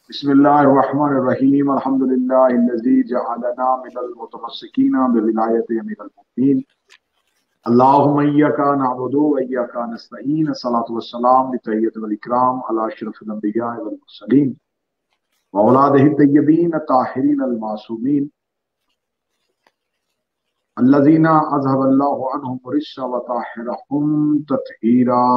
بسم الله الرحمن الرحيم الحمد لله الذي جعلنا من المتمسكين بولاية أمير المؤمنين اللهم إياك نعبد وإياك نستعين الصلاة والسلام لتحية والإكرام على أشرف الأنبياء والمرسلين وأولاده الطيبين الطاهرين المعصومين الذين أذهب الله عنهم الرجس وطهرهم تطهيرا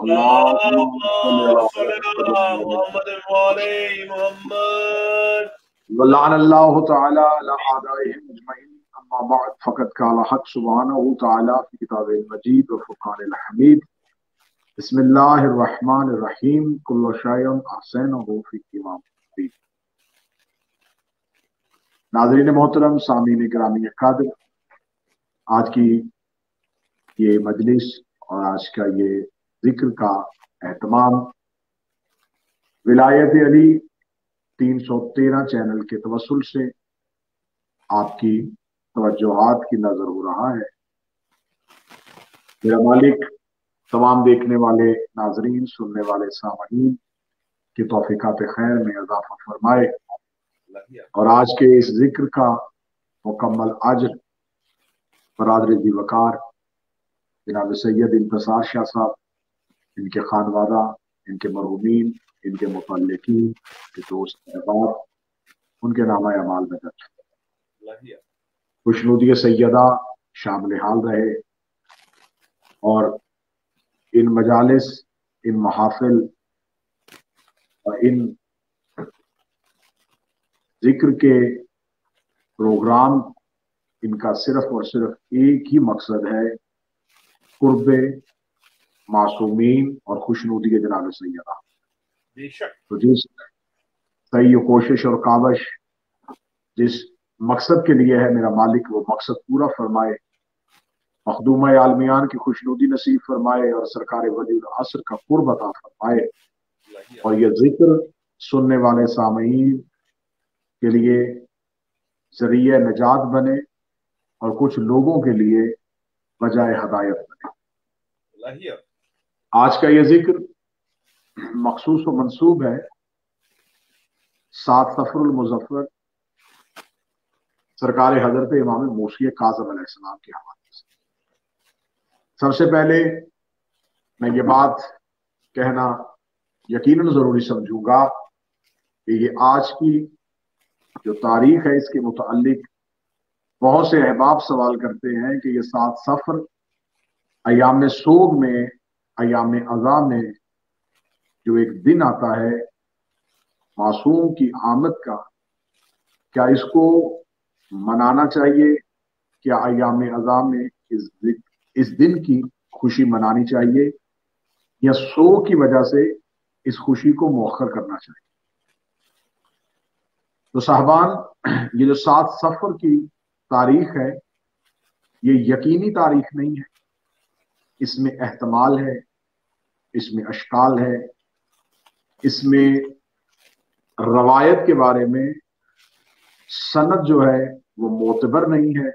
اللهم صل اللهم على صل على محمد محمد وعلى محمد. ولعن الله تعالى على أعدائهم أجمعين أما بعد فقد قال حق سبحانه تعالى في كتابه المجيد وفرقانه الحميد بسم الله الرحمن الرحيم كل شيء أحسنه في إمام مبين. ناظرین محترم، سامعین گرامی اکادر، آج کی یہ مجلس اور آج کا یہ ذکر کا اہتمام ولایت علی 313 چینل کے توسل سے آپ کی توجہات کی نظر ہو رہا ہے۔ میرا مالک تمام دیکھنے والے ناظرین، سننے والے سامعین کی توفیقات خیر میں اضافہ فرمائے اور آج کے اس ذکر کا مکمل اجر برادر ذی وقار جناب سید انتصار شاہ صاحب، ان کے خانوادہ، ان کے مرحومین، ان کے متعلقین، کے دوست احباب، ان کے نامہ اعمال میں درج خوشنودی سیدہ شامل حال رہے اور ان مجالس، ان محافل اور ان ذکر کے پروگرام، ان کا صرف اور صرف ایک ہی مقصد ہے، قرب معصومین اور خوشنودی جناب سیدہ۔ بے شک تو جس صحیح کوشش اور کاوش جس مقصد کے لیے ہے میرا مالک، وہ مقصد پورا فرمائے، مخدومہ عالمیان کی خوشنودی نصیب فرمائے اور سرکار ولی العصر کا قرب عطا فرمائے، اور یہ ذکر سننے والے سامعین کے لیے ذریعہ نجات بنے اور کچھ لوگوں کے لیے وجہ ہدایت بنے۔ آج کا یہ ذکر مخصوص و منسوب ہے 7 صفر المظفر سرکار حضرت امام موسی کاظم علیہ السلام کے حوالے سے۔ سب سے پہلے میں یہ بات کہنا یقیناً ضروری سمجھوں گا کہ یہ آج کی جو تاریخ ہے، اس کے متعلق بہت سے احباب سوال کرتے ہیں کہ یہ 7 صفر ایام سوگ میں، ایام عزا میں جو ایک دن آتا ہے معصوم کی آمد کا، کیا اس کو منانا چاہیے؟ کیا ایام عزا میں اس دن کی خوشی منانی چاہیے یا سوگ کی وجہ سے اس خوشی کو مؤخر کرنا چاہیے؟ تو صاحبان، یہ جو 7 صفر کی تاریخ ہے، یہ یقینی تاریخ نہیں ہے، اس میں احتمال ہے، اس میں اشکال ہے، اس میں روایت کے بارے میں سند جو ہے وہ معتبر نہیں ہے،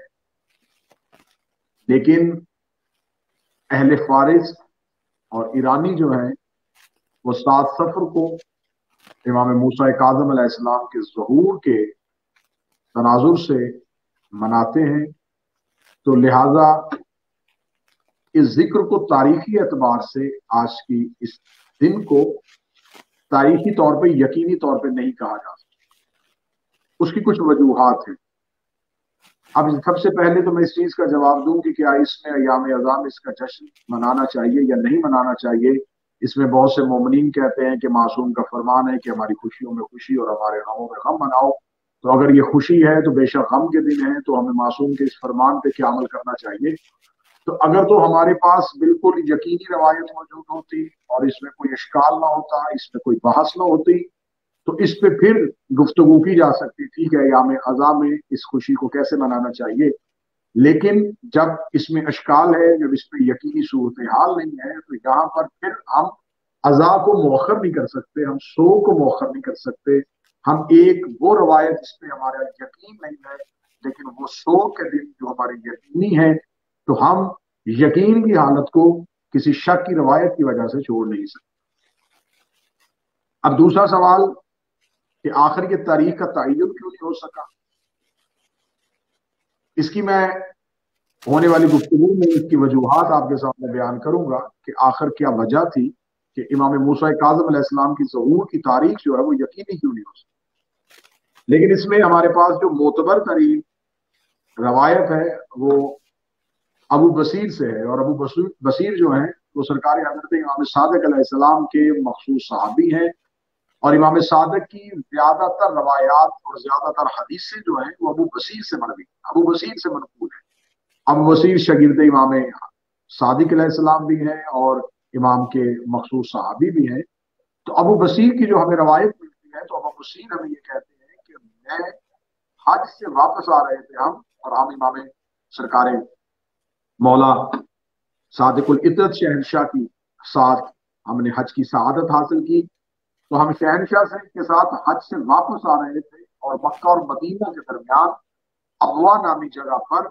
لیکن اہل فارس اور ایرانی جو ہیں وہ 7 صفر کو امام موسی کاظم علیہ السلام کے ظہور کے تناظر سے مناتے ہیں، تو لہذا اس ذکر کو تاریخی اعتبار سے آج کی اس دن کو تاریخی طور پہ، یقینی طور پہ نہیں کہا جا سکتا۔ اس کی کچھ وجوہات ہیں۔ اب سب سے پہلے تو میں اس چیز کا جواب دوں کہ کیا اس میں ایام عزا میں اس کا جشن منانا چاہیے یا نہیں منانا چاہیے۔ اس میں بہت سے مومنین کہتے ہیں کہ معصوم کا فرمان ہے کہ ہماری خوشیوں میں خوشی اور ہمارے غموں میں غم مناؤ، تو اگر یہ خوشی ہے تو بے شک غم کے دن ہے، تو ہمیں معصوم کے اس فرمان پہ کیا عمل کرنا چاہیے؟ تو اگر تو ہمارے پاس بالکل یقینی روایت موجود ہوتی اور اس میں کوئی اشکال نہ ہوتا، اس میں کوئی بحث نہ ہوتی، تو اس پہ پھر گفتگو کی جا سکتی تھی کہ ایام عزا میں اس خوشی کو کیسے منانا چاہیے۔ لیکن جب اس میں اشکال ہے، جب اس پہ یقینی صورتحال نہیں ہے، تو یہاں پر پھر ہم عزا کو مؤخر نہیں کر سکتے، ہم سوگ کو مؤخر نہیں کر سکتے۔ ہم ایک وہ روایت جس پہ ہمارا یقین نہیں ہے، لیکن وہ سوگ کے دن جو ہماری یقینی ہے، تو ہم یقین کی حالت کو کسی شک کی روایت کی وجہ سے چھوڑ نہیں سکتے۔ اب دوسرا سوال کہ آخر یہ تاریخ کا تعین کیوں نہیں ہو سکا؟ اس کی میں ہونے والی گفتگو میں اس کی وجوہات آپ کے سامنے بیان کروں گا کہ آخر کیا وجہ تھی کہ امام موسیٰ کاظم علیہ السلام کی ظہور کی تاریخ جو ہے وہ یقینی کیوں نہیں ہو سکتی۔ لیکن اس میں ہمارے پاس جو معتبر ترین روایت ہے وہ ابو بصیر سے ہے، اور ابو بصیر جو ہیں وہ سرکار حضرت امام صادق علیہ السلام کے مخصوص صحابی ہیں، اور امام صادق کی زیادہ تر روایات اور زیادہ تر حدیثیں جو ہیں وہ ابو بصیر سے مروی، ابو بصیر سے منقول ہیں۔ ابو بصیر شاگرد امام صادق علیہ السلام بھی ہیں اور امام کے مخصوص صحابی بھی ہیں۔ تو ابو بصیر کی جو ہمیں روایت ملتی ہے تو ابو بصیر ہمیں یہ کہتے ہیں کہ میں حج سے واپس آ رہے تھے اور ہم امام سرکار مولا صادق العطرت شہنشاہ کی ساتھ ہم نے حج کی سعادت حاصل کی۔ تو ہم شہنشاہ سے کے ساتھ حج سے واپس آ رہے تھے اور مکہ اور مدینہ کے درمیان ابوا نامی جگہ پر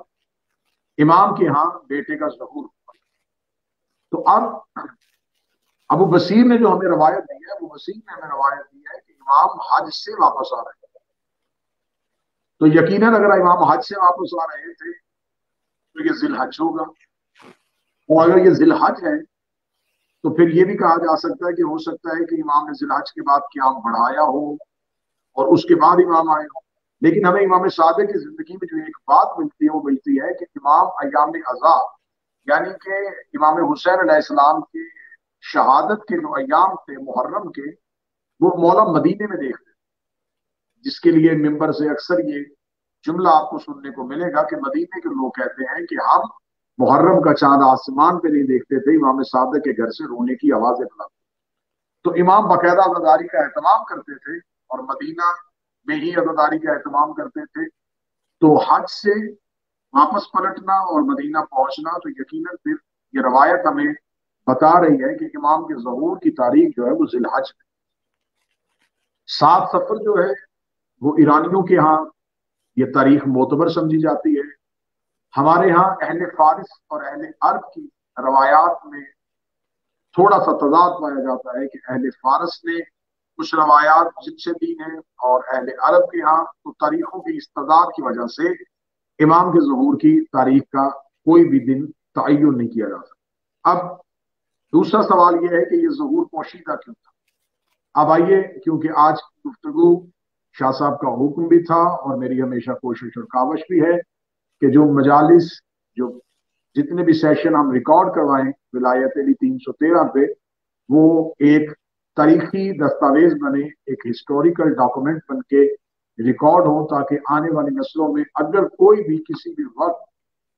امام کے ہاں بیٹے کا ظہور ہوا۔ تو اب ابو بصیر نے جو ہمیں روایت دی ہے، ابو بصیر نے ہمیں روایت دی ہے کہ امام حج سے واپس آ رہے تھے۔ تو یقیناً اگر امام حج سے واپس آ رہے تھے تو یہ ذی الحج ہوگا، اور اگر یہ ذی الحج ہے تو پھر یہ بھی کہا جا سکتا ہے کہ ہو سکتا ہے کہ امام نے ذی الحج کے بعد قیام بڑھایا ہو اور اس کے بعد امام آئے ہو۔ لیکن ہمیں امام صادق کی زندگی میں جو ایک بات ملتی ہے وہ ملتی ہے کہ امام ایام عزا، یعنی کہ امام حسین علیہ السلام کی شہادت کے جو ایام تھے محرم کے، وہ مولا مدینے میں دیکھتے تھے، جس کے لیے ممبر سے اکثر یہ جملہ آپ کو سننے کو ملے گا کہ مدینے کے لوگ کہتے ہیں کہ ہم محرم کا چاند آسمان پہ نہیں دیکھتے تھے، امام صادق کے گھر سے رونے کی آوازیں بلند۔ تو امام باقاعدہ عزاداری کا اہتمام کرتے تھے اور مدینہ میں ہی عزاداری کا اہتمام کرتے تھے۔ تو حج سے واپس پلٹنا اور مدینہ پہنچنا، تو یقیناً پھر یہ روایت ہمیں بتا رہی ہے کہ امام کے ظہور کی تاریخ جو ہے وہ ذی الحج ہے۔ 7 صفر جو ہے وہ ایرانیوں کے ہاں یہ تاریخ معتبر سمجھی جاتی ہے۔ ہمارے ہاں اہل فارس اور اہل عرب کی روایات میں تھوڑا سا تضاد پایا جاتا ہے کہ اہل فارس نے کچھ روایات جن سے دی ہیں، اور اہل عرب کے ہاں تو تاریخوں کی اس تضاد کی وجہ سے امام کے ظہور کی تاریخ کا کوئی بھی دن تعین نہیں کیا جا سکتا۔ اب دوسرا سوال یہ ہے کہ یہ ظہور پوشیدہ کیوں تھا؟ اب آئیے، کیونکہ آج کی گفتگو شاہ صاحب کا حکم بھی تھا اور میری ہمیشہ کوشش اور کاوش بھی ہے کہ جو مجالس، جو جتنے بھی سیشن ہم ریکارڈ کروائیں ولایت علی 313 پہ، وہ ایک تاریخی دستاویز بنے، ایک ہسٹوریکل ڈاکومنٹ بن کے ریکارڈ ہوں، تاکہ آنے والی نسلوں میں اگر کوئی بھی کسی بھی وقت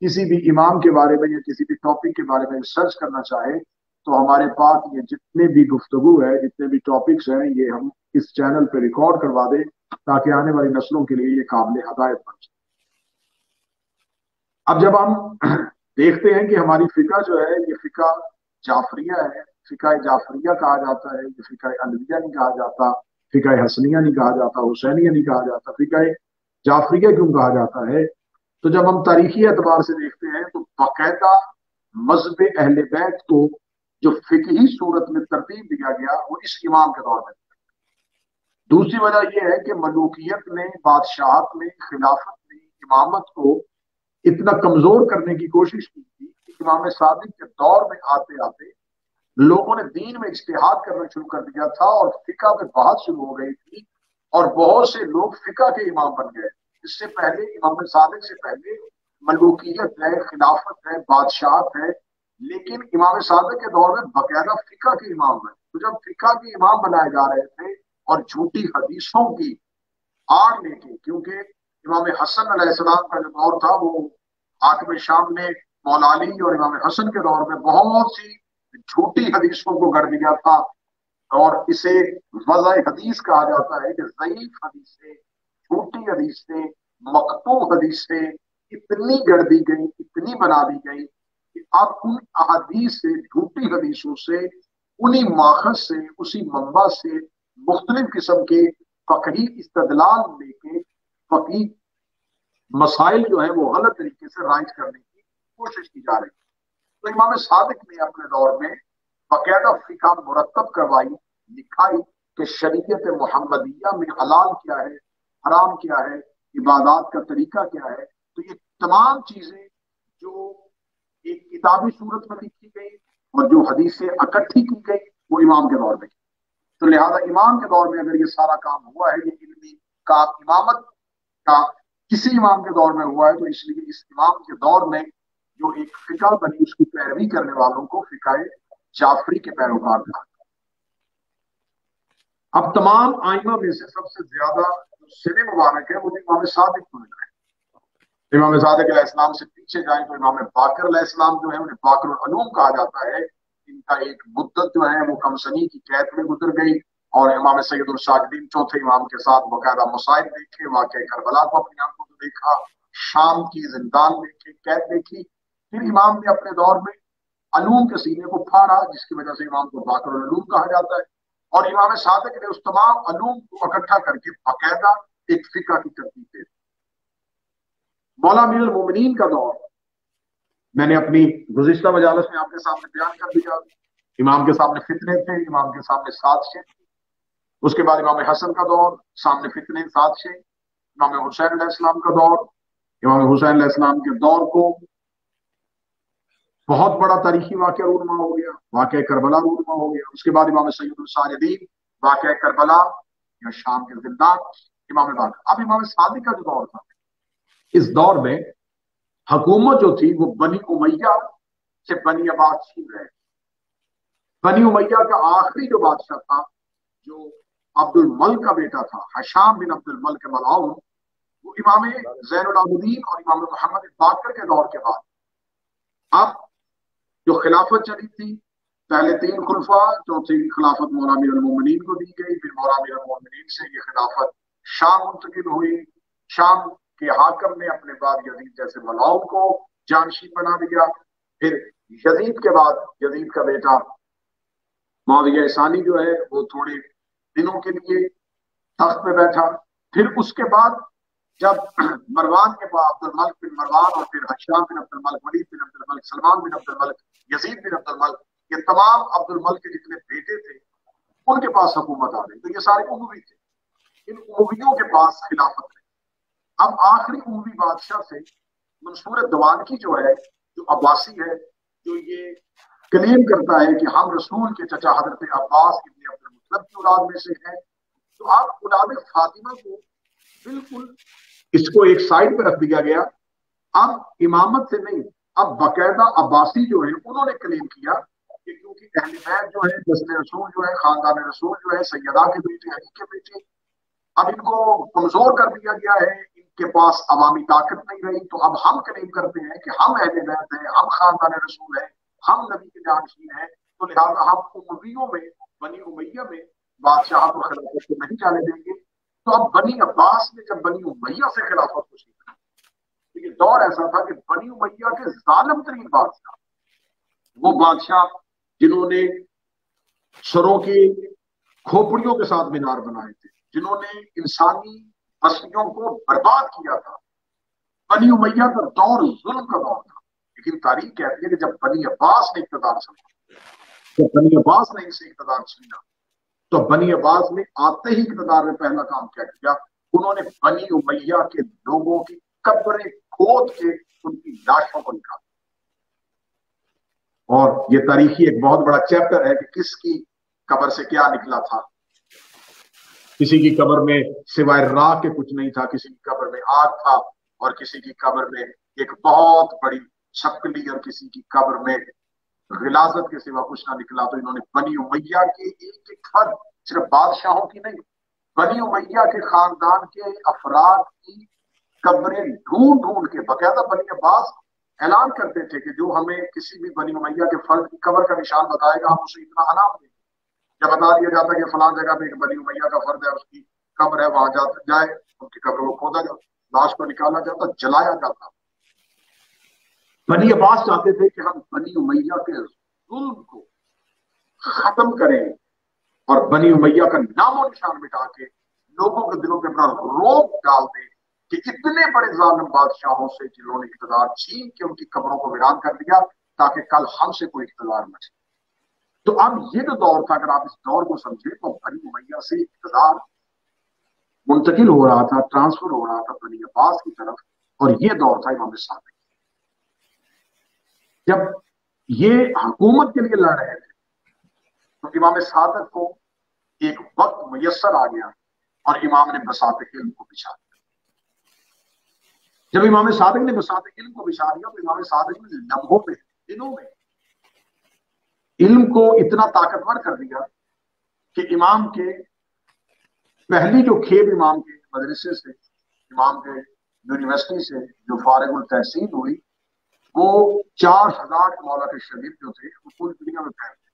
کسی بھی امام کے بارے میں یا کسی بھی ٹاپک کے بارے میں ریسرچ کرنا چاہے تو ہمارے پاس یہ جتنے بھی گفتگو ہے، جتنے بھی ٹاپکس ہیں، یہ ہم اس چینل پہ ریکارڈ کروا دیں تاکہ آنے والی نسلوں کے لیے یہ قابل ہدایت بن جائے۔ اب جب ہم دیکھتے ہیں کہ ہماری فقہ جو ہے یہ فقہ جعفریہ ہے، فقہ جعفریہ کہا جاتا ہے، یہ فقہ علویہ نہیں کہا جاتا، فقہ حسنیہ نہیں کہا جاتا، حسینیہ نہیں کہا جاتا، فقہ جعفریہ کیوں کہا جاتا ہے؟ تو جب ہم تاریخی اعتبار سے دیکھتے ہیں تو باقاعدہ مذہب اہل بیت کو جو فقہی صورت میں ترتیب دیا گیا وہ اس امام کے دور میں۔ دوسری وجہ یہ ہے کہ ملوکیت نے، بادشاہت نے، خلافت نے امامت کو اتنا کمزور کرنے کی کوشش کی تھی کہ امام صادق کے دور میں آتے آتے لوگوں نے دین میں اجتہاد کرنا شروع کر دیا تھا اور فقہ میں بحث شروع ہو گئی تھی، اور بہت سے لوگ فقہ کے امام بن گئے۔ اس سے پہلے امام صادق سے پہلے ملوکیت ہے، خلافت ہے، بادشاہت ہے، لیکن امام صادق کے دور میں باقاعدہ فقہ کے امام بنے۔ تو جب فقہ کے امام بنائے جا رہے تھے اور جھوٹی حدیثوں کی آڑ لے کے، کیونکہ امام حسن علیہ السلام کا جو دور تھا وہ حاکم شام نے مولا علی اور امام حسن کے دور میں بہت سی جھوٹی حدیثوں کو گڑھ دیا تھا، اور اسے وضع حدیث کہا جاتا ہے کہ ضعیف حدیثیں، جھوٹی حدیثیں، مقطوع حدیثیں اتنی گڑھ دی گئی، اتنی بنا دی گئی کہ اب ان احادیث سے، جھوٹی حدیثوں سے، انہی ماخذ سے، اسی منبع سے مختلف قسم کے فقہی استدلال لے کے فقہی مسائل جو ہیں وہ غلط طریقے سے رائج کرنے کی کوشش کی جا رہی ہے۔ تو امام صادق نے اپنے دور میں باقاعدہ فقہ مرتب کروائی، لکھائی، کہ شریعت محمدیہ میں حلال کیا ہے، حرام کیا ہے، عبادات کا طریقہ کیا ہے، تو یہ تمام چیزیں جو ایک کتابی صورت میں لکھی گئی اور جو حدیثیں اکٹھی کی گئی وہ امام کے دور میں کی۔ تو لہذا امام کے دور میں اگر یہ سارا کام ہوا ہے، یہ علمی کام امامت کا کسی امام کے دور میں ہوا ہے، تو اس لیے اس امام کے دور میں جو ایک فقہ بنی اس کی پیروی کرنے والوں کو فقہ جعفری کے پیروکار کہا۔ اب تمام آئمہ میں سے سب سے زیادہ جو سن مبارک ہے وہ امام صادق کو مل رہا ہے۔ امام صادق علیہ السلام سے پیچھے جائیں تو امام باقر علیہ السلام جو ہے انہیں باقر العلوم کہا جاتا ہے، ان کا ایک مدت جو ہے وہ کم سنی کی قید میں گزر گئی، اور امام سید الساجدین چوتھے امام کے ساتھ باقاعدہ مصائب دیکھے، واقعہ کربلا کو اپنی آنکھوں سے دیکھا، شام کی زندان دیکھے، قید دیکھی۔ پھر امام نے اپنے دور میں علوم کے سینے کو پھاڑا، جس کی وجہ سے امام کو باقر العلوم کہا جاتا ہے، اور امام صادق نے اس تمام علوم کو اکٹھا کر کے باقاعدہ ایک فقہ کی ترتیب دے دی۔ مولا امیر المومنین کا دور میں نے اپنی گزشتہ مجالس میں آپ کے سامنے بیان کر دیا۔ امام کے سامنے فتنے تھے، امام کے سامنے سازشیں تھیں۔ اس کے بعد امام حسن کا دور، سامنے فتنے، سازشیں۔ امام حسین علیہ السلام کا دور، امام حسین علیہ السلام کے دور کو بہت بڑا تاریخی واقعہ رونما ہو گیا، واقعہ کربلا رونما ہو گیا۔ اس کے بعد امام سید الساجدین، واقعہ کربلا یا شام کے زندان، امام باقر۔ اب امام صادق کا جو دور تھا، اس دور میں حکومت جو تھی وہ بنی امیہ سے بنی عباس چھین رہے۔ بنی امیہ کا آخری جو بادشاہ تھا، جو عبد الملک کا بیٹا تھا، حشام بن عبد الملک ملعون، وہ امام زین العابدین اور امام محمد باقر کے دور کے بعد اب جو خلافت چلی تھی، پہلے 3 خلفاء، چوتھی خلافت مولا امیر المومنین کو دی گئی، پھر مولا امیر المومنین سے یہ خلافت شام منتقل ہوئی۔ شام کے حاکم نے اپنے بعد یزید جیسے ملعون کو جانشین بنا دیا۔ پھر یزید کے بعد یزید کا بیٹا معاویہ ثانی جو ہے وہ تھوڑے دنوں کے لیے تخت پہ بیٹھا۔ پھر اس کے بعد جب مروان کے بعد عبد الملک بن مروان اور پھر حشام بن عبد الملک، ولید بن عبد الملک، سلمان بن عبد الملک، یزید بن عبد الملک، یہ تمام عبد الملک کے جتنے بیٹے تھے ان کے پاس حکومت آ گئی۔ تو یہ سارے اموی تھے، ان امویوں کے پاس خلافت ہے۔ اب آخری اموی بادشاہ سے منصور دوانکی جو ہے، جو عباسی ہے، جو یہ کلیم کرتا ہے کہ ہم رسول کے چچا حضرت عباس ابن عبد المطلب کی اولاد میں سے ہیں، تو آپ اولاد فاطمہ کو بالکل اس کو ایک سائڈ پہ رکھ دیا گیا۔ اب امامت سے نہیں، اب باقاعدہ عباسی جو ہے انہوں نے کلیم کیا کہ کیونکہ اہل بیت جو ہے، نسل رسول جو ہے، خاندان رسول جو ہے، سیدہ کے بیٹے، علی کے بیٹے، اب ان کو کمزور کر دیا گیا ہے، ان کے پاس عوامی طاقت نہیں رہی، تو اب ہم کلیم کرتے ہیں کہ ہم اہل بیت ہیں، ہم خاندان رسول ہیں، ہم نبی کے جانشین ہیں، تو لہٰذا ہم امویوں میں، بنی امیہ میں بادشاہت اور خلافت کو نہیں جانے دیں گے۔ تو اب بنی عباس نے جب بنی امیہ سے خلافت کو سیکھا، تو یہ دور ایسا تھا کہ بنی امیہ کے ظالم ترین بادشاہ، وہ بادشاہ جنہوں نے سروں کی کھوپڑیوں کے ساتھ مینار بنائے تھے، جنہوں نے انسانی بستیوں کو برباد کیا تھا، بنی امیہ کا دور ظلم کا دور تھا۔ لیکن تاریخ کہتی ہے کہ جب بنی عباس نے اقتدار سنبھالا، جب بنی عباس نے اسے اقتدار چھینا، تو بنی عباس نے آتے ہی اقتدار میں پہلا کام کیا کیا، انہوں نے بنی امیہ کے لوگوں کی قبریں کھود کے ان کی لاشوں کو نکالا۔ اور یہ تاریخی ایک بہت بڑا چیپٹر ہے کہ کس کی قبر سے کیا نکلا تھا۔ کسی کی قبر میں سوائے راہ کے کچھ نہیں تھا، کسی کی قبر میں آگ تھا، اور کسی کی قبر میں ایک بہت بڑی چھپکلی، اور کسی کی قبر میں غلاظت کے سوا کچھ نہ نکلا۔ تو انہوں نے بنی امیہ کے ایک ایک فرد، صرف بادشاہوں کی نہیں، بنی امیہ کے خاندان کے افراد کی قبریں ڈھونڈ ڈھونڈ کے، باقاعدہ بنی عباس اعلان کرتے تھے کہ جو ہمیں کسی بھی بنی امیہ کے فرد کی قبر کا نشان بتائے گا ہم اسے اتنا انعام دیں گے۔ جب بتا دیا جاتا کہ فلاں جگہ پہ ایک بنی امیہ کا فرد ہے، اس کی قبر ہے، وہاں جائے، ان کی قبر کو کھودا جاتا، لاش کو نکالا جاتا، جلایا جاتا۔ بنی عباس چاہتے تھے کہ ہم بنی امیہ کے ظلم کو ختم کریں اور بنی امیہ کا نام و نشان مٹا کے لوگوں کے دلوں پہ اپنا روب ڈال دیں کہ اتنے بڑے ظالم بادشاہوں سے جنہوں نے اقتدار چھین کے ان کی قبروں کو ویران کر دیا، تاکہ کل ہم سے کوئی اقتدار نہ چھین۔ تو اب یہ جو دور تھا، اگر آپ اس دور کو سمجھیں تو بنی امیہ سے اقتدار منتقل ہو رہا تھا، ٹرانسفر ہو رہا تھا بنی عباس کی طرف، اور یہ دور تھا امام صادق۔ جب یہ حکومت کے لیے لڑ رہے تھے تو امام صادق کو ایک وقت میسر آ گیا اور امام نے بساط علم کو بچھا دیا۔ جب امام صادق نے بساط علم کو بچھا دیا تو امام صادق نے لمحوں میں، دنوں میں علم کو اتنا طاقتور کر دیا کہ امام کے پہلی جو کھیپ امام کے مدرسے سے، امام کے یونیورسٹی سے جو فارغ التحصیل ہوئی، وہ 4,000 مولا کے شریف جو تھے وہ پوری دنیا میں پھیل گئے۔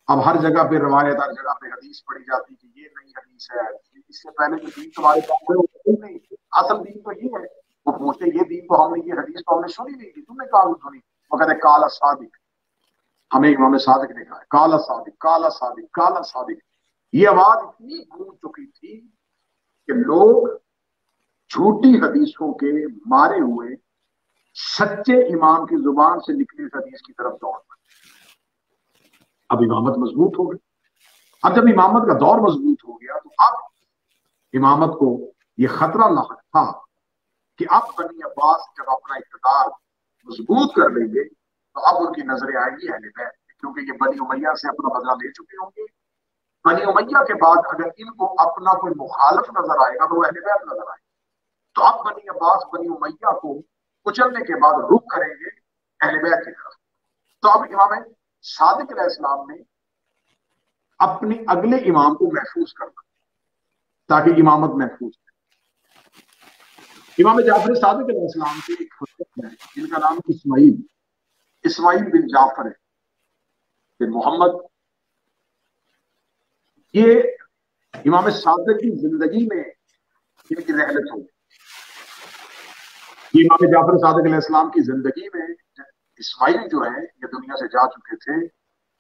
اب ہر جگہ پہ روایت، ہر جگہ پہ حدیث پڑھی جاتی کہ یہ نئی حدیث ہے، اس سے پہلے جو دین تمہارے پاس ہے وہ نہیں، اصل دین تو یہ ہے۔ وہ پوچھتے یہ دین تو ہم نے، یہ حدیث تو ہم نے سنی نہیں تھی، تم نے کہاں سنی؟ وہ کہتے کالا صادق، ہمیں امام صادق نے کہا ہے کالا صادق کالا صادق کالا صادق۔ یہ آواز اتنی گونج چکی تھی کہ لوگ جھوٹی حدیثوں کے مارے ہوئے سچے امام کی زبان سے نکلی حدیث کی طرف دوڑ پڑے۔ اب امامت مضبوط ہو گئی۔ اب جب امامت کا دور مضبوط ہو گیا تو اب امامت کو یہ خطرہ لاحق تھا کہ اب بنی عباس جب اپنا اقتدار مضبوط کر لیں گے تو اب ان کی نظریں آئیں گی اہل بیت، کیونکہ یہ بنی امیہ سے اپنا بدلہ لے چکے ہوں گے۔ بنی امیہ کے بعد اگر ان کو اپنا کوئی مخالف نظر آئے گا تو وہ اہل بیت نظر آئے گا۔ تو اب بنی عباس بنی امیہ کو کچلنے کے بعد رخ کریں گے اہل بیت کی طرف۔ تو اب امام صادق علیہ السلام نے اپنے اگلے امام کو محفوظ کرنا تاکہ امامت محفوظ ہے۔ امام جعفر صادق علیہ السلام کے ایک خطبہ ہے جن کا نام اسماعیل بن جعفر بن محمد۔ یہ امام صادق کی زندگی میں ان کی رحلت ہوگی۔ یہ امام جعفر صادق علیہ السلام کی زندگی میں اسماعیل جو ہے یہ دنیا سے جا چکے تھے،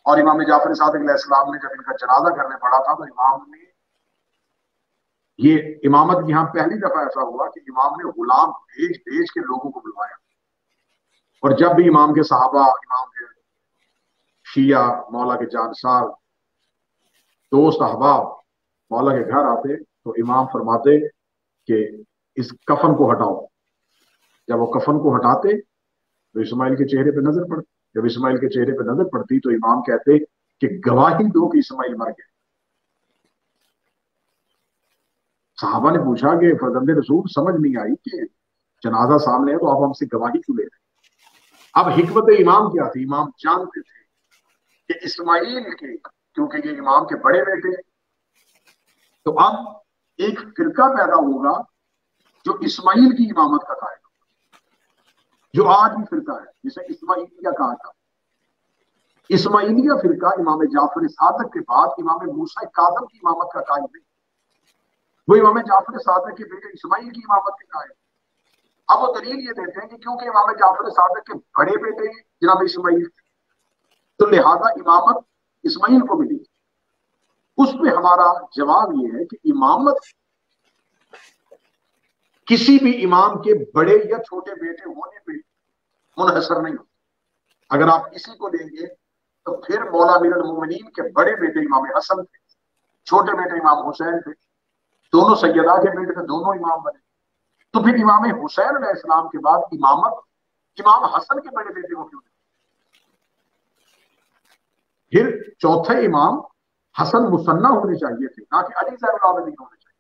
اور امام جعفر صادق علیہ السلام نے جب ان کا جنازہ کرنے پڑا تھا تو امام نے یہ امامت یہاں پہلی دفعہ ایسا ہوا کہ امام نے غلام بھیج کے لوگوں کو بلوایا، اور جب بھی امام کے صحابہ، امام کے شیعہ، مولا کے جانسار، دوست احباب مولا کے گھر آتے تو امام فرماتے کہ اس کفن کو ہٹاؤ۔ جب وہ کفن کو ہٹاتے تو اسماعیل کے چہرے پہ نظر پڑتی، جب اسماعیل کے چہرے پہ نظر پڑتی تو امام کہتے کہ گواہی دو کہ اسماعیل مر گئے۔ صحابہ نے پوچھا کہ فرزند رسول سمجھ نہیں آئی کہ جنازہ سامنے ہے تو آپ ہم سے گواہی کیوں لے رہے ہیں؟ اب حکمت امام کیا تھی؟ امام جانتے تھے کہ اسماعیل کے، کیونکہ یہ امام کے بڑے بیٹے، تو اب ایک فرقہ پیدا ہوگا جو اسماعیل کی امامت کا قائل ہوگا، جو آج بھی فرقہ ہے جسے اسماعیلیہ کہا تھا۔ اسماعیلیہ فرقہ امام جعفر صادق کے بعد امام موسیٰ کاظم کی امامت کا قائل نہیں، وہ امام جعفر صادق کے بیٹے اسماعیل کی امامت کے قائل۔ اب وہ دلیل یہ دیتے ہیں کہ کیونکہ امام جعفر صادق کے بڑے بیٹے جناب اسماعیل تھے تو لہذا امامت اسماعیل کو ملی۔ اس پہ ہمارا جواب یہ ہے کہ امامت کسی بھی امام کے بڑے یا چھوٹے بیٹے ہونے پہ منحصر نہیں ہوتی۔ اگر آپ اسی کو لیں گے تو پھر مولا امیر المومنین کے بڑے بیٹے امام حسن تھے، چھوٹے بیٹے امام حسین تھے، دونوں سیدہ کے بیٹے تھے، دونوں امام بنے۔ تو پھر امام حسین علیہ السلام کے بعد امامت امام حسن کے بڑے بیٹے کو کیوں نہیں؟ پھر چوتھے امام حسن مثنیٰ ہونے چاہیے تھے، نہ کہ علی زین العابدین ہونے چاہیے۔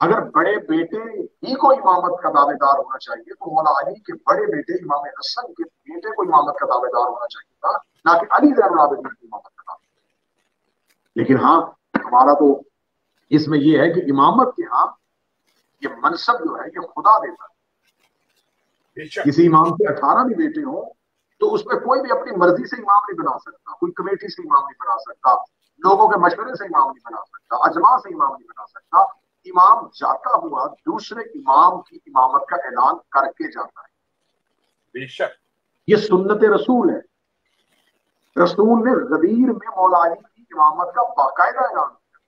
اگر بڑے بیٹے ہی کو امامت کا دعوے دار ہونا چاہیے تو مولا علی کے بڑے بیٹے امام حسن کے بیٹے کو امامت کا دعوے دار ہونا چاہیے تھا، نہ کہ علی زین العابدین کی امامت کا دعوے۔ لیکن ہاں ہمارا تو اس میں یہ ہے کہ امامت کے ہاں یہ منصب جو ہے یہ خدا دیتا ہے۔ کسی امام کے 18 بھی بیٹے ہوں تو اس میں کوئی بھی اپنی مرضی سے امام نہیں بنا سکتا، کوئی کمیٹی سے امام نہیں بنا سکتا، لوگوں کے مشورے سے امام نہیں بنا سکتا، اجماع سے امام نہیں بنا سکتا۔ امام جاتا ہوا دوسرے امام کی امامت کا اعلان کر کے جاتا ہے۔ بے شک یہ سنت رسول ہے۔ رسول نے غدیر میں مولا علی کی امامت کا باقاعدہ اعلان کیا۔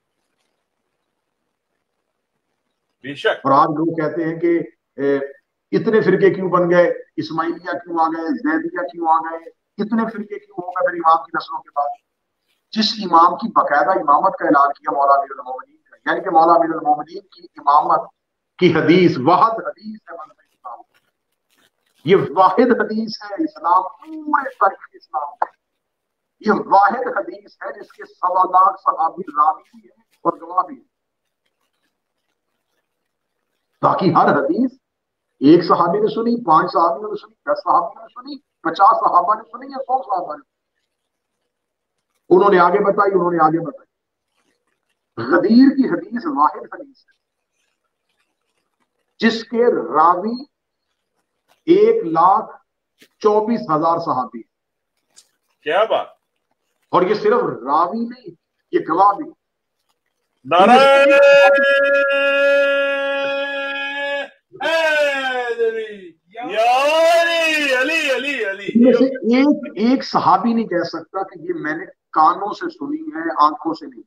بے شک اور آج لوگ کہتے ہیں کہ اتنے فرقے کیوں بن گئے، اسماعیلیہ کیوں آ گئے، زیدیہ کیوں آ گئے، कितने फिरके क्यों हो गए फिर इमाम की नस्लों के बाद? जिस इमाम की बाकायदा इमामत का ऐलान किया मौला अमीरुल मोमिनीन का, यानी कि मौला अमीरुल मोमिनीन की इमामत की हदीस वाहिद हदीस है मज़हब इस्लाम, ये वाहिद हदीस है इस्लाम पूरे तारीख इस्लाम में, ये वाहिद हदीस है जिसके 1.25 लाख सहाबी रावी भी है और गवाह भी है। बाकी हर हदीस एक सहाबी ने सुनी, 5 सहाबियों ने सुनी, 10 सहाबियों ने सुनी, 50 सहाबा ने सुनी या 100 सहाबा ने, उन्होंने आगे बताई, उन्होंने आगे बताई। गदीर की हदीस वाहिद हदीस है जिसके रावी 1,24,000 सहाबी, क्या बात। और ये सिर्फ रावी नहीं, ये गवाह भी। नारायण अली अली अली। इनमें से एक सहाबी नहीं कह सकता कि ये मैंने कानों से सुनी है, आंखों से नहीं।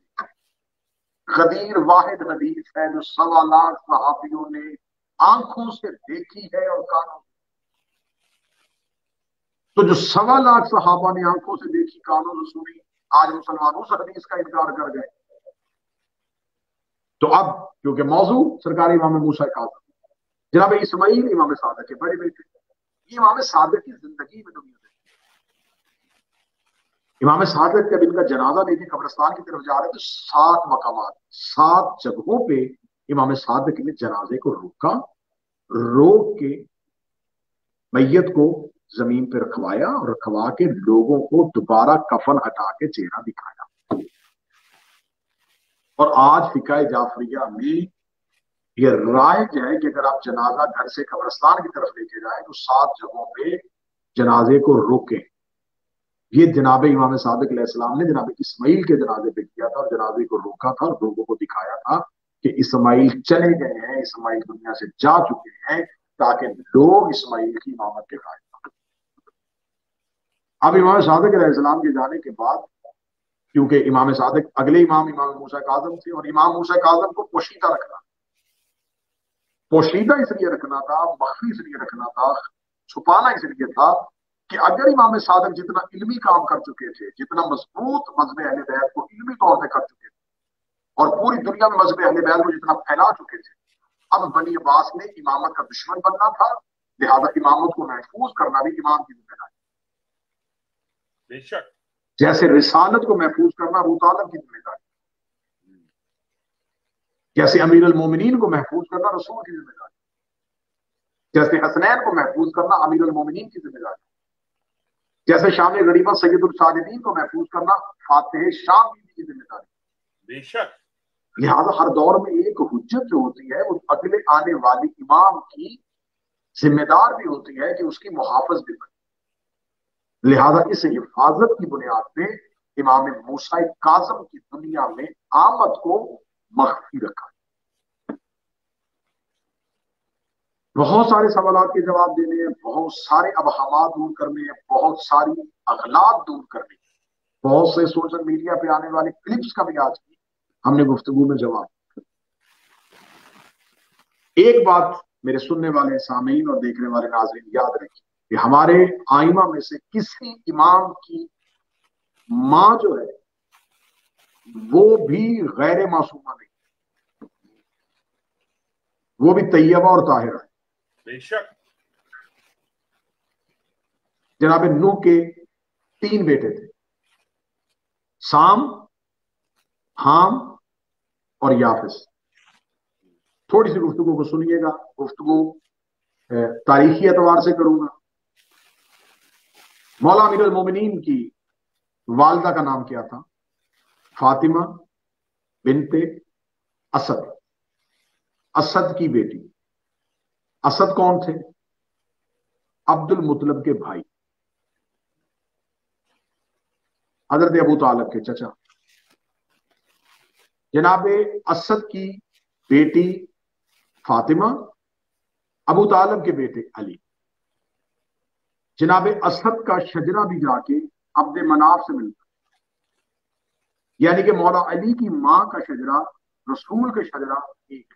गदीर वाहिद हदीस है जो 1.25 लाख सहाबियों ने आंखों से देखी है और कानों से। तो जो 1.25 लाख सहाबा ने आंखों से देखी, कानों से सुनी, आज मुसलमान उस हदीस का इनकार कर गए। तो अब क्योंकि मौजू सरकारी इमाम मूसा काज़िम, जनाब इस्माइल इमाम सादिक के बड़े बेटे, ये इमाम सादिक की जिंदगी में दुनिया में, इमाम सादिक जब इनका जनाजा लेके कब्रिस्तान की तरफ जा रहे थे, 7 मकामात, 7 जगहों पे इमाम सादिक ने जनाजे को रोका, रोक के मैयत को जमीन पे रखवाया और रखवा के लोगों को दोबारा कफन हटा के चेहरा दिखाया। और आज फिकाए जाफरिया में ये राइज है कि अगर आप जनाजा घर से कब्रिस्तान की तरफ लेके जाए तो 7 जगहों पे जनाजे को रोके। ये जनाब इमाम सादिक अलैहिस्सलाम ने जनाब इस्माइल के जनाजे पे किया था और जनाजे को रोका था और लोगों को दिखाया था कि इस्माइल चले गए हैं, इस्माइल दुनिया से जा चुके हैं, ताकि लोग इस्माइल की इमामत के कायल हों। अब इमाम सादिक अलैहिस्सलाम के जाने के बाद, क्योंकि इमाम सादिक अगले इमाम मूसा काज़िम थे, और इमाम मूसा काज़िम को पोशीदा रखना, पोशीदा इसलिए रखना था, मख्फी इसलिए रखना था, छुपाना इसलिए था कि अगर इमाम सादिक जितना इल्मी काम कर चुके थे, जितना मजबूत मजहब अहले बैत को इल्मी तौर पे कर चुके थे और पूरी दुनिया में मजहब अहले बैत को जितना फैला चुके थे, अब बनी अब्बास ने इमामत का दुश्मन बनना था, लिहाजा इमामत को महफूज करना भी इमाम की जिम्मेदारी। बेशक। जैसे रिसालत को महफूज करना अबू तालिब की जिम्मेदारी, जैसे अमीर अल मोमिनीन को महफूज करना रसूल की जिम्मेदारी, जैसे हसनैन को महफूज करना अमीर अल मोमिनीन की जिम्मेदारी, जैसे शाम गरीबा सैयदुल साजिदीन को महफूज करना फातिह शाम बीबी की जिम्मेदारी। बेशक। लिहाजा हर दौर में एक हुज्जत जो होती है वो अगले आने वाले इमाम की जिम्मेदार भी होती है कि उसकी मुहाफिज भी बने। लिहाजा इस हिफाजत की बुनियाद पे इमाम मूसा काज़िम की दुनिया में आमद को मख्फी रखा। बहुत सारे सवालात के जवाब देने हैं, बहुत सारे अबहमात दूर करने हैं, बहुत सारी अगलात दूर करनी, बहुत से सोशल मीडिया पे आने वाले क्लिप्स का भी आज की हमने गुफ्तगू में जवाब। एक बात मेरे सुनने वाले सामीन और देखने वाले नाज़रीन याद रखिए कि हमारे आइमा में से किसी इमाम की मां जो है वो भी गैर मासूमा नहीं, वो भी तैयबा और ताहिरा है। बेशक। जनाब नूह के 3 बेटे थे, साम, हाम और याफिस। थोड़ी सी गुफ्तगू को सुनिएगा, गुफ्तगू तारीखी एतबार से करूंगा। मौला अमीरुल मोमिनीन की वालदा का नाम क्या था? फातिमा बिनते असद, असद की बेटी। असद कौन थे? अब्दुल मुतलब के भाई, हजरत अबू तालिब के चचा। जनाबे असद की बेटी फातिमा, अबू तालिब के बेटे अली। जनाबे असद का शजरा भी जाके अब्द मनाफ से मिलता, यानी कि मौला अली की मां का शजरा रसूल के शजरा एक।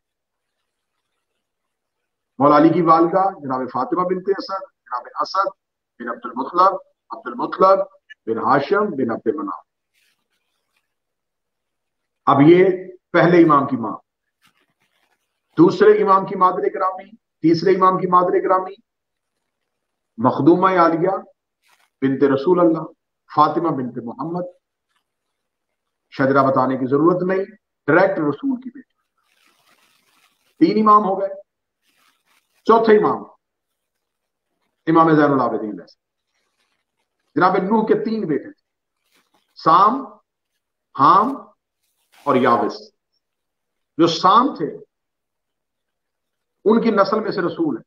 मौला अली की वालिदा जनाब फातिमा बिनते असद, जनाब असद बिन अब्दुल मुतलब अब्दुल मुतलब बिन हाशिम बिन अब्द मनाफ। अब ये पहले इमाम की मां। दूसरे इमाम की मादर गिरामी, तीसरे इमाम की मादर गिरामी मखदूमा आलिया बिनते रसूल अल्लाह, फातिमा बिनते मोहम्मद। शजरा बताने की जरूरत नहीं, डायरेक्ट रसूल की बेटी। 3 इमाम हो गए। चौथे इमाम इमाम ज़ैनुल आबिदीन। जनाब नूह के 3 बेटे थे, साम, हाम और याविस। जो साम थे उनकी नस्ल में से रसूल है,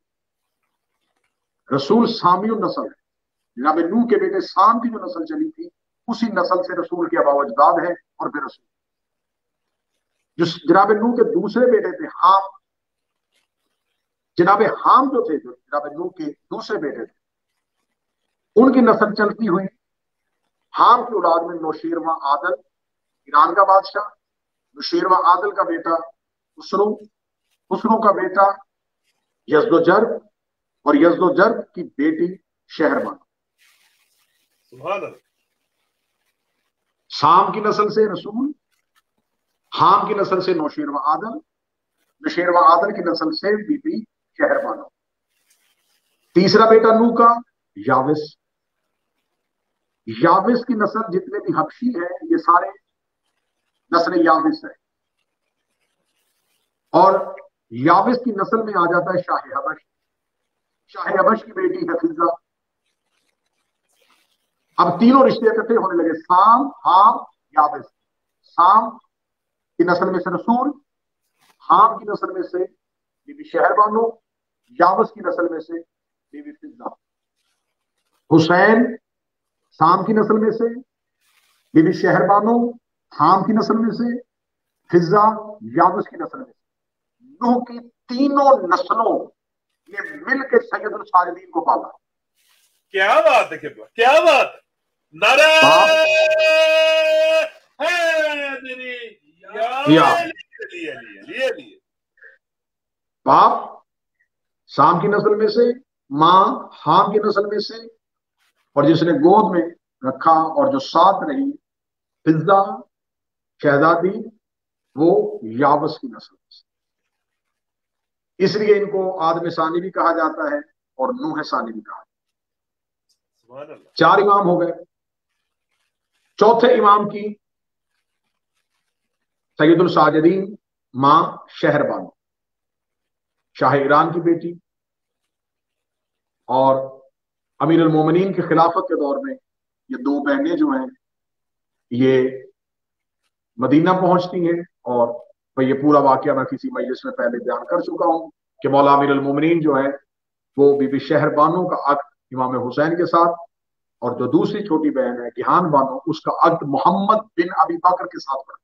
रसूल सामियुन नस्ल है। जनाब नूह के बेटे साम की जो नस्ल चली थी उसी नस्ल से रसूल के अबावजदाद है और फिर रसूल। जो जनाब नूह के दूसरे बेटे थे हाम, जनाब हाम जो थे, जो जनाब नूह के दूसरे बेटे थे, उनकी नस्ल चलती हुई हाम की औलाद में नौशेरवा आदल, ईरान का बादशाह, नौशेरवा आदल का बेटा खुसरो, खुसरो का बेटा यज़दोजर्ब और यज़दोजर्ब की बेटी शहरबान। साम की नस्ल से रसूल, हाम की नस्ल से नौशेरवा आदल, नौशेरवा आदल की नस्ल से बीबी शहरबान। तीसरा बेटा नूह का याविस। याविस की नस्ल जितने भी हबशी है ये सारे नस्ल याविस है। और याविस की नस्ल में आ जाता है शाह हबश। शाह हबश की बेटी है फिजा। अब तीनों रिश्ते इकट्ठे होने लगे, साम, हाम, याविस। साम की नस्ल में से रसूल, हाम की नस्ल में से बीबी शहरबानो, याविस की नस्ल में से बीबी फिजा। हुसैन साम की नस्ल में से, बीबी शहरबानो हाम की नस्ल में से, फिजा याविस की नस्ल में से। नूह की तीनों नस्लों ने मिलकर सैयदुल साजिदीन को पाला। क्या बात है, क्या बात है। बाप साम की नस्ल में से, मां हाम की नस्ल में से, और जिसने गोद में रखा और जो साथ रही फिजा शहजादी, वो यावस की नस्ल में से। इसलिए इनको आदम सानी भी कहा जाता है और नूह सानी भी कहा जाता है। 4 इमाम हो गए। चौथे इमाम की सैयदुल साजिदीन मां शहरबानो, शाह ईरान की बेटी, और अमीर अल मोमिनीन की खिलाफत के दौर में ये 2 बहनें जो हैं ये मदीना पहुंचती हैं। और ये पूरा वाकया मैं किसी मजलिस में पहले बयान कर चुका हूं कि मौला अमीर अल मोमिनीन जो है वो बीबी शहरबानो का अक्द इमाम हुसैन के साथ, और जो दूसरी छोटी बहन है गिहान बानो, उसका अक्द मोहम्मद बिन अबी बकर के साथ पड़ा।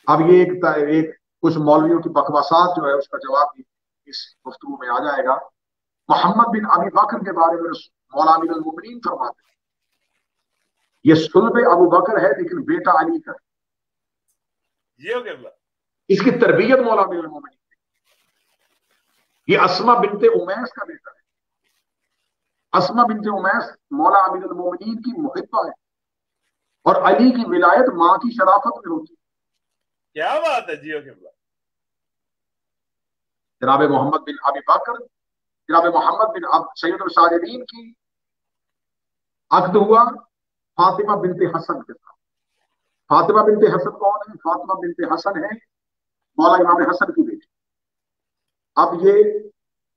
अब ये एक कुछ मौलवियों की बकवासात जो है उसका जवाब भी इस गुफ्तगू में आ जाएगा। मोहम्मद बिन अबी बकर के बारे में मौला अमीर अल मोमिनीन फरमाते हैं ये सुल्ब अबू बकर है लेकिन बेटा अली का। इसकी तरबियत मौला अमीर अल मोमिनीन, ये अस्मा बिनते उमैस का बेटा है। अस्मा बिनते उमैस मौला अमीर अल मोमिनीन की मुहिब्बा है और अली की विलायत मां की शराफत में होती है। क्या बात है जियो किबला। जनाब मोहम्मद बिन अबी बकर, जनाब मोहम्मद बिन सैयदुल साजिदीन की अक्द हुआ फातिमा बिनते हसन के साथ। फातिमा बिनते हसन कौन है? फातिमा बिनते हसन है मौला इमाम हसन की बेटी। अब ये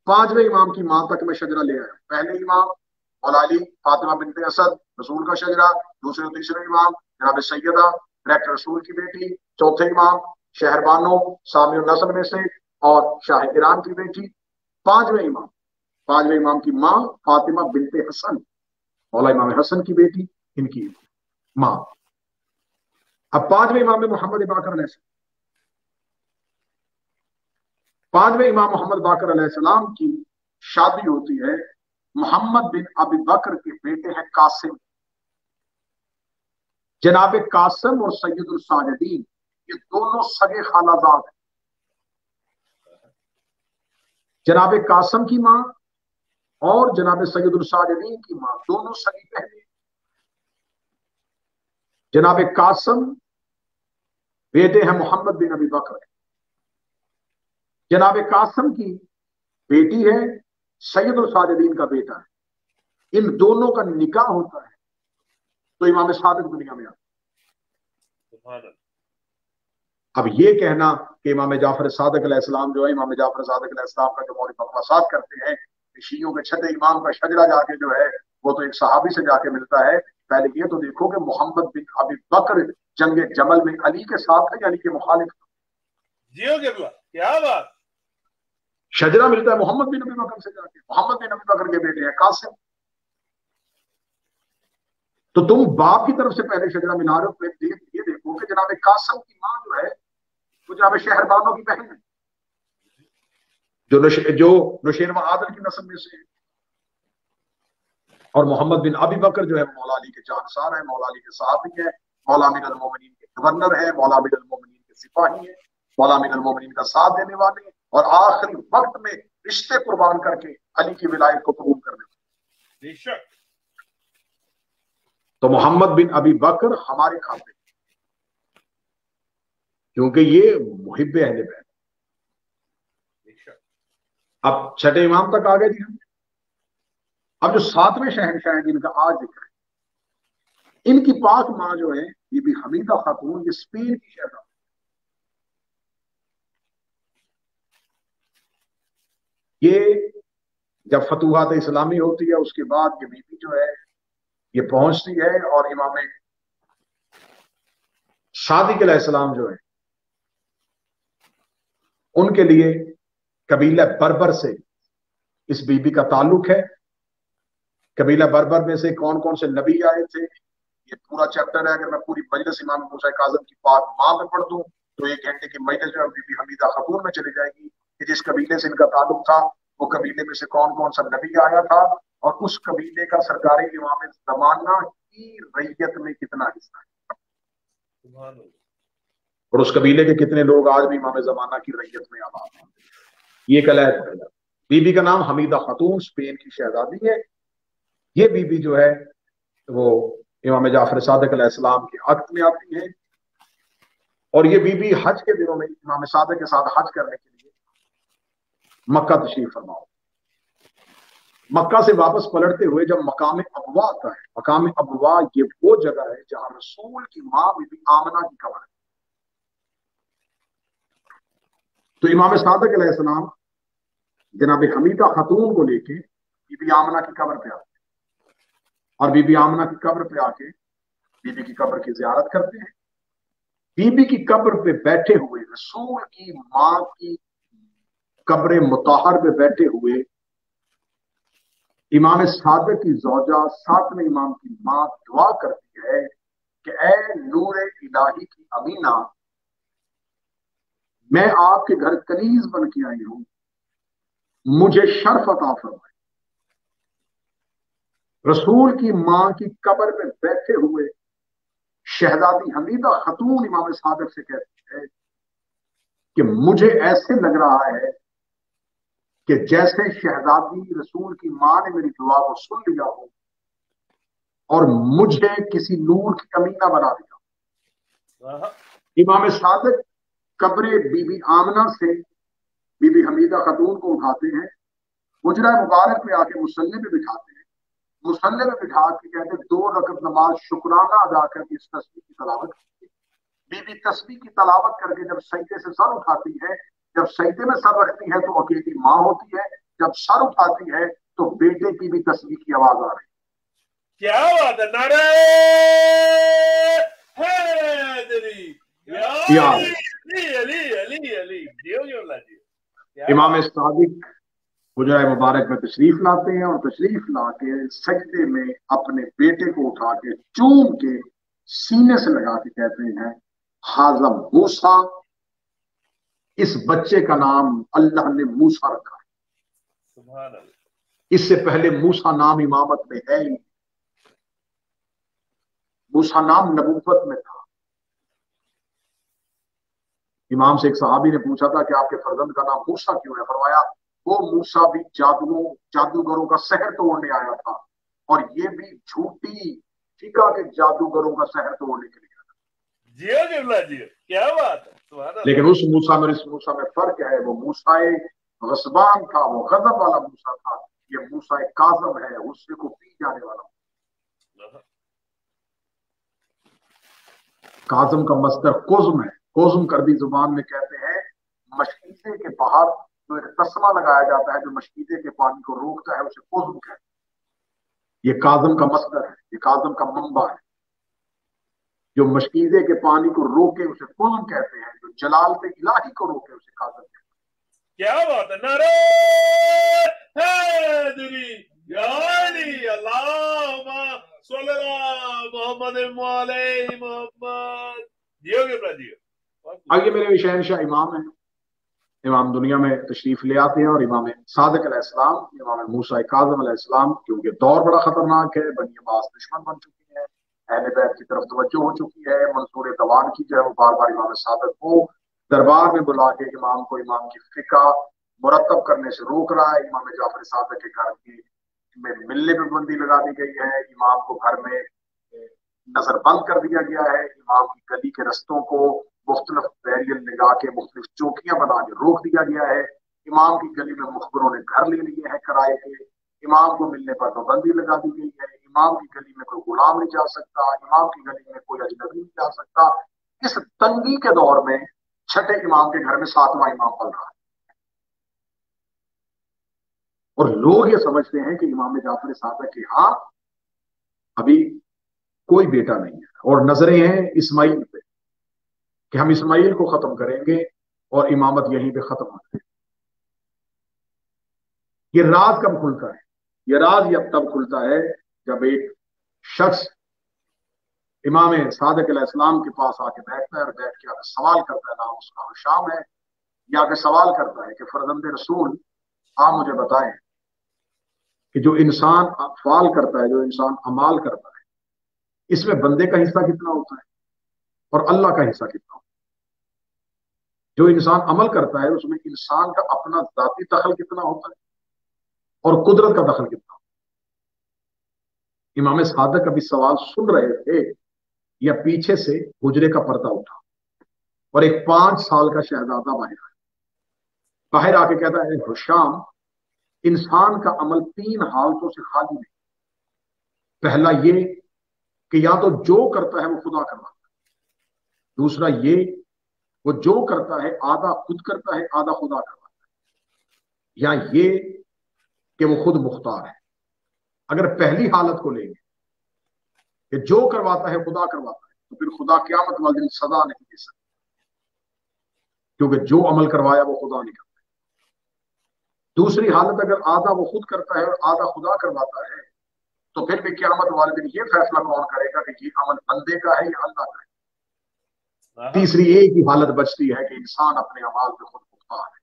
5वें इमाम की मां तक मैं शजरा ले आया। पहले इमाम मौला अली, फातिमा बिनते असद रसूल का शजरा। दूसरे तीसरे इमाम जनाब सैयदा डायरेक्ट रसूल की बेटी। चौथे इमाम शहरबानो सामियो नस्ल में से और शाह ईरान की बेटी। 5वें इमाम की मां फातिमा बिनते हसन मौला इमाम हसन की बेटी, इनकी मां। अब 5वें इमाम में मोहम्मद बाकर अलैहिस्सलाम। 5वें इमाम मोहम्मद बाकर अलैहिस्सलाम की शादी होती है मोहम्मद बिन अबी बकर के बेटे हैं कासिम। जनाब कासिम और सैयदुल साजिदीन ये दोनों सगे खालाजाद हैं। जनाब कासिम की मां और जनाब सैयदुल साजिदीन की मां, दोनों सगी बहनें। जनाब कासिम बेटे हैं मोहम्मद बिन अबी बकर, जनाब कासिम की बेटी है, सैयदुल साजिदीन का बेटा है। इन दोनों का निकाह होता है तो इमाम सादिक दुनिया में आता है। अब ये कहना कि इमाम जाफर सादिक अलैहिस्सलाम जो है, इमाम जाफर सादिक अलैहिस्सलाम का जो मौलिक बकवासात करते हैं, शियों के छठे इमाम का शजरा जाके जो है वो तो एक सहाबी से जाके मिलता है। पहले ये तो देखो कि मोहम्मद बिन अबी बकर जंग जमल में अली के साथ है, यानी कि मुखालिफ। जियो क्या बात। शजरा मिलता है मोहम्मद बिन अबी बकर से जाके, मोहम्मद बिन अबी बकर के बेटे हैं कासिम। तो तुम बाप की तरफ से पहले शजरा मिला रहे हो। ये देखो कि जनाब कासिम की मां जो है वो जनाब शहरबानों की बहन है, जो नुशैरवा आदल की नस्ल में से है। और मोहम्मद बिन अबी बकर जो है मौला अली के जानसार है, मौला अली के सहाबी है, मौला अमीरुल मोमिनीन के गवर्नर है, मौला अमीरुल मोमिनीन के सिपाही है, मौला अमीरुल मोमिनीन का साथ देने वाले, और आखिरी वक्त में रिश्ते कुर्बान करके अली की विलायत को कबूल करने वाले। तो मोहम्मद बिन अबी बकर हमारे खाते, क्योंकि ये मुहिब्बे अहले बैत। अब छठे इमाम तक आ गए जी हम। अब जो सातवें शहंशाह हैं जिनका आज जिक्र है, इनकी पाक मां जो है ये भी हमीदा खातून, ये स्पेन की शहजादी। ये जब फतूहात इस्लामी होती है उसके बाद ये बीबी जो है ये पहुंचती है और इमाम सादिक अलैहिस्सलाम जो है उनके लिए कबीला बर्बर से इस बीबी का ताल्लुक है। कबीला बर्बर में से कौन कौन से नबी आए थे ये पूरा चैप्टर है। अगर मैं पूरी मजलिस इमाम मूसा काज़िम की पाक मां में पढ़ दूं तो 1 घंटे की मजलिस जो है बीबी हमीदा खातून में चली जाएगी कि जिस कबीले से इनका ताल्लुक था वो कबीले में से कौन कौन सा नबी आया था और उस कबीले का सरकारी इमाम ज़माना की रैयत में कितना हिस्सा है, और उस कबीले के कितने लोग आज भी इमाम ज़माना की रैयत में आबाद हैं। ये कलैत पहला। बीबी का नाम हमीदा खातून, स्पेन की शहजादी है। ये बीबी जो है वो इमाम जाफर सादिक अलैहिस्सलाम के अक्त में आती है, और ये बीबी हज के दिनों में इमाम सादिक के साथ हज करने के लिए मक्का तशरीफ फरमा। मक्का से वापस पलटते हुए जब मकाम अबवा आता है, मकाम अबवा ये वो जगह है जहां रसूल की मां बीबी आमना की कब्र है। तो इमाम सादिक अलैहिस्सलाम जनाब हमीदा खातून को लेके बीबी आमना की कब्र पे आते हैं और बीबी आमना की कब्र पे आके बीबी की कब्र की जियारत करते हैं। बीबी की कब्र पे बैठे हुए, रसूल की मां की कब्र मुताहर पे बैठे हुए इमाम सादिक की जौजा सातवें इमाम की मां दुआ करती है कि ऐ नूर इलाही की अमीना, मैं आपके घर कनीज बन के आई हूं, मुझे शर्फ अता फरमाए। रसूल की मां की कब्र में बैठे हुए शहजादी हमीदा खातून इमाम सादिक से कहती है कि मुझे ऐसे लग रहा है कि जैसे शहजादी रसूल की मां ने मेरी दुआ को सुन लिया हो और मुझे किसी नूर की अमीना बना दिया। इमाम सादिक कब्र बीबी आमना से बीबी हमीदा खातून को उठाते हैं, हुजरा मुबारक में आके मुसल्ले में बिठाते हैं। मुसल्ले में बिठा के कहते 2 रकत नमाज शुक्राना अदा करके इस तस्बीह की तलावत करती है। बीबी तस्बीह की तलावत करके जब सजदे से सर उठाती है, जब सजदे में सर रखती है तो अकेली मां होती है, जब सर उठाती है तो बेटे की भी तस्बीह की आवाज आ रही है। क्या बात है। नारे हैदरी या अली। इमाम सादिक हुजरा मुबारक में तशरीफ लाते हैं और तशरीफ ला के सजदे में अपने बेटे को उठा के चूम के सीने से लगा के कहते हैं हाज़ा मूसा, इस बच्चे का नाम अल्लाह ने मूसा रखा है। सुभान अल्लाह। इससे पहले मूसा नाम इमामत में है ही, मूसा नाम नबूवत में था। इमाम से एक सहाबी ने पूछा था कि आपके फर्जंद का नाम मूसा क्यों है? फरमाया वो मूसा भी जादूगरों का शहर तोड़ने आया था, और ये भी झूठी ठिका के जादूगरों का शहर तोड़ने के लिए आया था। जियो किबला जियो, क्या बात है, सुभान अल्लाह। लेकिन उस मूसा में इस मूसा में फर्क है, वो मूसाए गस्बान था, वो गजब वाला मूसा था, ये मूसाए काजम है, गुस्से को पी जाने वाला। काजम का मस्दर कुज्म है। कुज्म करदी जुबान में कहते हैं मशकीजे के बाहर जो एक तस्मा लगाया जाता है जो मशकीजे के पानी को रोकता है, उसे कुज्म कहते हैं। ये काजम का मस्दर है, ये काजम का मंबा है। जो मशकीजे के पानी को रोके उसे कुज्म कहते हैं, जो जलाल पे इलाही को रोके उसे काजम कहते हैं। क्या बात है, नारे हैदरी या अली अल्लाहुम्मा सल्ली अला मुहम्मद व अलैहि मुहम्मद। जियो किबला जियो। आगे मेरे शहनशाह इमाम है, इमाम दुनिया में तशरीफ ले आते हैं, और इमाम सादिक अलैहिस्सलाम, इमाम मूसा काज़िम अलैहिस्सलाम, क्योंकि दौर बड़ा खतरनाक है, बनी अब्बास दुश्मन बन चुकी है, अहले बैत की तरफ तवज्जो हो चुकी है, मंसूर दवान की जो है वो बार बार इमाम सादिक को दरबार में बुला के इमाम को इमाम की फिका मुरतब करने से रोक रहा है। इमाम जाफर सादिक के घर की में मिलने पर पाबंदी लगा दी गई है, इमाम को घर में नजर बंद कर दिया गया है, इमाम की गली के रस्तों को मुख्तलिफ बैरियर लगा के मुख्तलिफ चौकियां बना के रोक दिया गया है, इमाम की गली में मुखबरों ने घर ले लिए हैं किराए के, इमाम को मिलने पर पाबंदी लगा दी गई है, इमाम की गली में कोई गुलाम नहीं जा सकता, इमाम की गली में कोई अजनबी नहीं जा सकता। इस तंगी के दौर में छठे इमाम के घर में सातवां इमाम पल रहा है, और लोग ये समझते हैं कि इमाम जाफर सादिक के यहाँ अभी कोई बेटा नहीं है, और नजरें हैं इस्माइल पे कि हम इस्माइल को खत्म करेंगे और इमामत यहीं पे खत्म हो जाएगी। ये राज कब खुलता है? ये राज अब तब खुलता है जब एक शख्स इमाम सादिक अलैहिस्सलाम के पास आके बैठता है, और बैठ के आके सवाल करता है, नाम उसका हिशाम है, या आके सवाल करता है कि फर्जंदे रसूल आप मुझे बताएं कि जो इंसान अफआल करता है, जो इंसान अमाल करता है, इसमें बंदे का हिस्सा कितना होता है और अल्लाह का हिस्सा कितना होता है? जो इंसान अमल करता है उसमें इंसान का अपना जाती दखल कितना होता है और कुदरत का दखल कितना होता है? इमाम सादिक कभी सवाल सुन रहे थे, या पीछे से हुजरे का पर्दा उठा और एक 5 साल का शहजादा बाहर आके कहता है, हुशाम, इंसान का अमल 3 हालतों से खाली नहीं। पहला ये कि या तो जो करता है वो खुदा करवाता है, दूसरा ये वो जो करता है आधा खुद करता है आधा खुदा करवाता है, या ये कि वो खुद मुख्तार है। अगर पहली हालत को लेंगे कि जो करवाता है खुदा करवाता है, तो फिर खुदा क़यामत वाले दिन सजा नहीं दे सकता, क्योंकि जो अमल करवाया वो खुदा नहीं करता। दूसरी हालत अगर आधा वो खुद करता है और आधा खुदा करवाता है, तो फिर भी क़यामत वाले दिन ये फैसला कौन करेगा कि ये अमल बंदे का है या अल्लाह का है। तीसरी एक ही हालत बचती है कि इंसान अपने अमाल पे खुद मुख्तार है।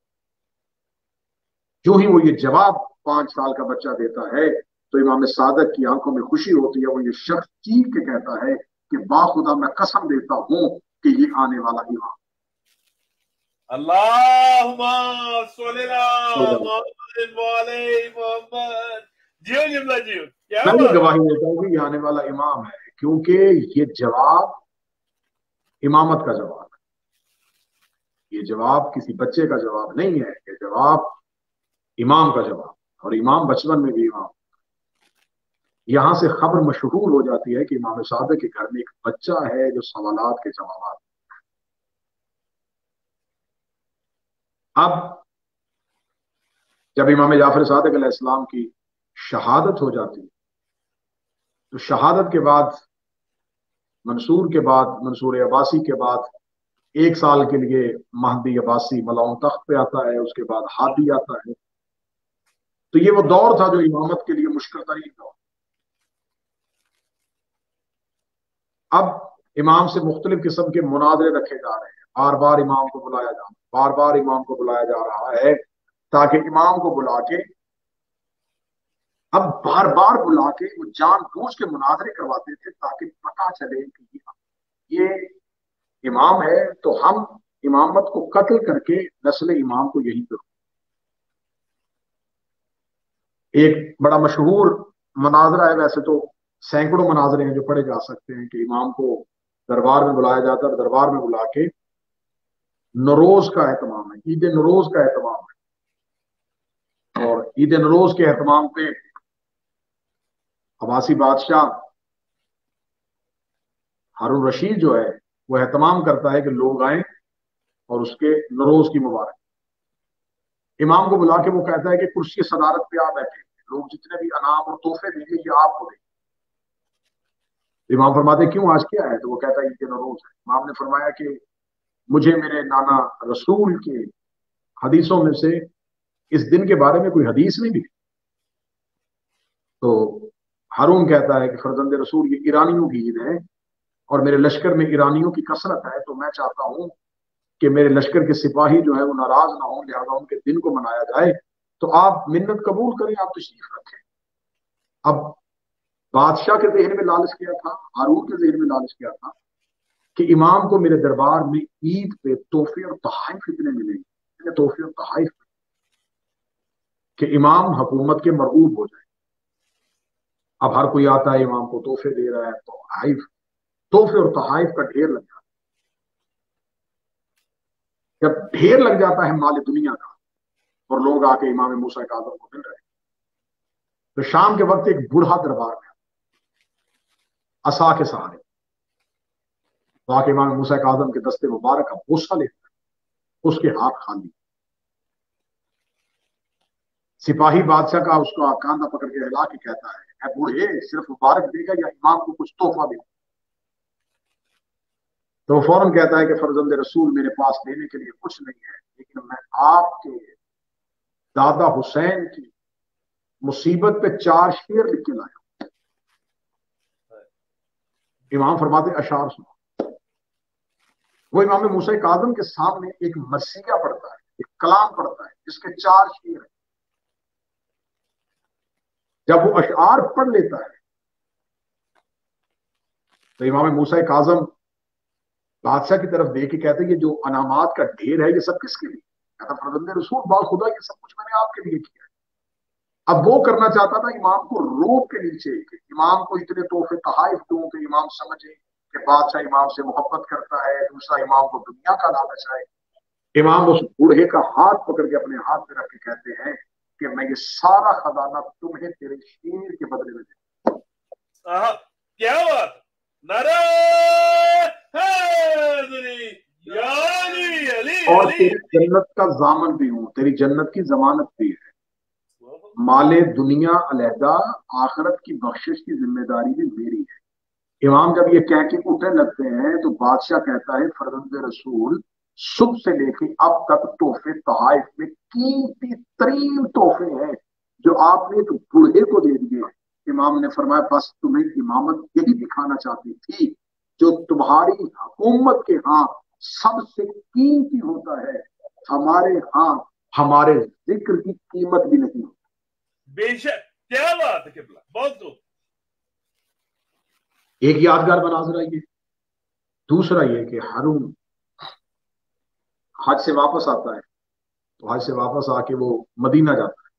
जो ही वो ये जवाब 5 साल का बच्चा देता है, तो इमाम सादिक की आंखों में खुशी होती है। वो ये शख्स चीख के कहता है कि बाखुदा मैं कसम देता हूं कि ये आने वाला इमाम। अल्लाहुम्मा सल्ली अला मुहम्मद व अलैहि मुहम्मद। जियो जिब्ला जियो, क्या मैं बात है। गवाही देता हूं कि ये आने वाला इमाम है, क्योंकि ये जवाब इमामत का जवाब है। ये जवाब किसी बच्चे का जवाब नहीं है, ये जवाब इमाम का जवाब, और इमाम बचपन में भी इमाम। यहां से खबर मशहूर हो जाती है कि इमाम सादिक के घर में एक बच्चा है जो सवालात के जवाब। अब जब इमाम जाफर सादिक अलैहिस्सलाम की शहादत हो जाती है, तो शहादत के बाद मंसूर अब्बासी के बाद 1 साल के लिए महदी अब्बासी मलाउन तख्त पे आता है, उसके बाद हादी आता है। तो ये वो दौर था जो इमामत के लिए मुश्किल तरीन दौर। अब इमाम से मुख्तलिफ किस्म के मुनाजरे रखे जा रहे हैं, बार बार इमाम को बुलाया जा रहा है, बार बार इमाम को बुलाया जा रहा है, ताकि इमाम को बुला के, अब बार बार बुला के वो जानबूझ के मुनाजरे करवाते थे ताकि पता चले कि ये इमाम है, तो हम इमामत को कत्ल करके नस्ल इमाम को यहीं पर। ایک بڑا مشہور مناظرہ ہے، ویسے تو سینکڑوں مناظرے ہیں جو پڑھے جا سکتے ہیں، کہ امام کو دربار میں بلایا جاتا ہے اور دربار میں بلا کے نوروز کا اہتمام ہے، عید نوروز کا اہتمام ہے، اور عید نوروز کے اہتمام پہ عباسی بادشاہ ہارون رشید جو ہے وہ اہتمام کرتا ہے کہ لوگ آئیں اور اس کے نوروز کی مبارک، امام کو بلا کے وہ کہتا ہے کہ کرسی صدارت پہ آپ بیٹھے، لوگ جتنے بھی انعام اور تحفے دیں گے یہ آپ کو دیں گے۔ امام فرماتے کیوں آج کیا ہے؟ تو وہ کہتا ہے عید نوروز ہے۔ امام نے فرمایا کہ مجھے میرے نانا رسول کے حدیثوں میں سے اس دن کے بارے میں کوئی حدیث نہیں ملی۔ تو ہارون کہتا ہے کہ فرزند رسول یہ ایرانیوں کی عید ہے اور میرے لشکر میں ایرانیوں کی کثرت ہے، تو میں چاہتا ہوں کہ میرے لشکر کے سپاہی جو ہے وہ ناراض نہ ہوں، لہذا ان کے دن کو منایا جائے، تو آپ منت قبول کریں، آپ تشریف رکھیں۔ اب بادشاہ کے ذہن میں لالچ کیا تھا، ہارون کے ذہن میں لالچ کیا تھا کہ امام کو میرے دربار میں عید پہ تحفے اور تحائف اتنے ملیں گے، تحفے اور تحائف کہ امام حکومت کے مرغوب ہو جائے۔ اب ہر کوئی آتا ہے امام کو تحفے دے رہا ہے، تحفے اور تحائف کا ڈھیر لگ جاتا ہے۔ جب ڈھیر لگ جاتا ہے مال دنیا کا اور لوگ آ کے امام موسیٰ کاظم کو مل رہے ہیں، تو شام کے وقت ایک بوڑھا دربار میں عصا کے سہارے تو آ کے امام موسیٰ کاظم کے دستے مبارک کا بوسہ لیتا ہے، اس کے ہاتھ خالی، سپاہی بادشاہ کا اس کا کاندھا پکڑ کے ہلا کے کہتا ہے اے بوڑھے، صرف مبارک دے گا یا امام کو کچھ تحفہ دے گا؟ تو وہ فوراً کہتا ہے کہ فرزند رسول میرے پاس دینے کے لیے کچھ نہیں ہے، لیکن میں آپ کے دادا حسین کی مصیبت پہ 4 شعر لکھ کے لایا۔ امام فرماتے اشعار سنو۔ وہ امام موسیٰ کاظم کے سامنے ایک مرثیہ پڑھتا ہے، ایک کلام پڑھتا ہے جس کے 4 شعر ہیں۔ جب وہ اشعار پڑھ لیتا ہے تو امام موسیٰ کاظم بادشاہ کی طرف دیکھ کے کہتے ہیں یہ جو انعامات کا ڈھیر ہے یہ سب کس کے لیے؟ کہتا فرزند رسول با خدا یہ سب کچھ میں نے آپ کے لیے کیا ہے۔ اب وہ کرنا چاہتا تھا امام کو روک کے نیچے کہ امام کو اتنے تحفے تحائف دوں کہ امام سمجھے کہ بادشاہ امام سے محبت کرتا ہے، دوسرا امام کو دنیا کا لالچ ہے۔ امام اس بوڑھے کا ہاتھ پکڑ کے اپنے ہاتھ میں رکھ کے کہتے ہیں کہ میں یہ سارا خزانہ تمہیں تیرے شیر کے بدلے میں دوں۔ کیا بات، نعرہ حیدری یعنی علی اور علی تیری جنت کا ضامن بھی ہوں، تیری جنت کی ضمانت بھی ہے، مال دنیا علیحدہ، آخرت کی بخشش کی ذمہ داری بھی میری ہے۔ امام جب یہ کہہ کے اٹھنے لگتے ہیں تو بادشاہ کہتا ہے فرزند رسول صبح سے لے کے اب تک تحفے تحائف میں قیمتی ترین تحفے ہیں جو آپ نے ایک بوڑھے کو دے دیے۔ امام نے فرمایا بس تمہیں امامت یہی دکھانا چاہتی تھی، جو تمہاری حکومت کے ہاں سب سے قیمتی ہوتا ہے، ہمارے ہاں ہمارے ذکر کی قیمت بھی نہیں ہوتی۔ بے شک، کیا بات ہے قبلہ، بہت خوب۔ ایک یادگار مناظرہ یہ، دوسرا یہ کہ ہارون حج سے واپس آتا ہے تو حج سے واپس آ کے وہ مدینہ جاتا ہے،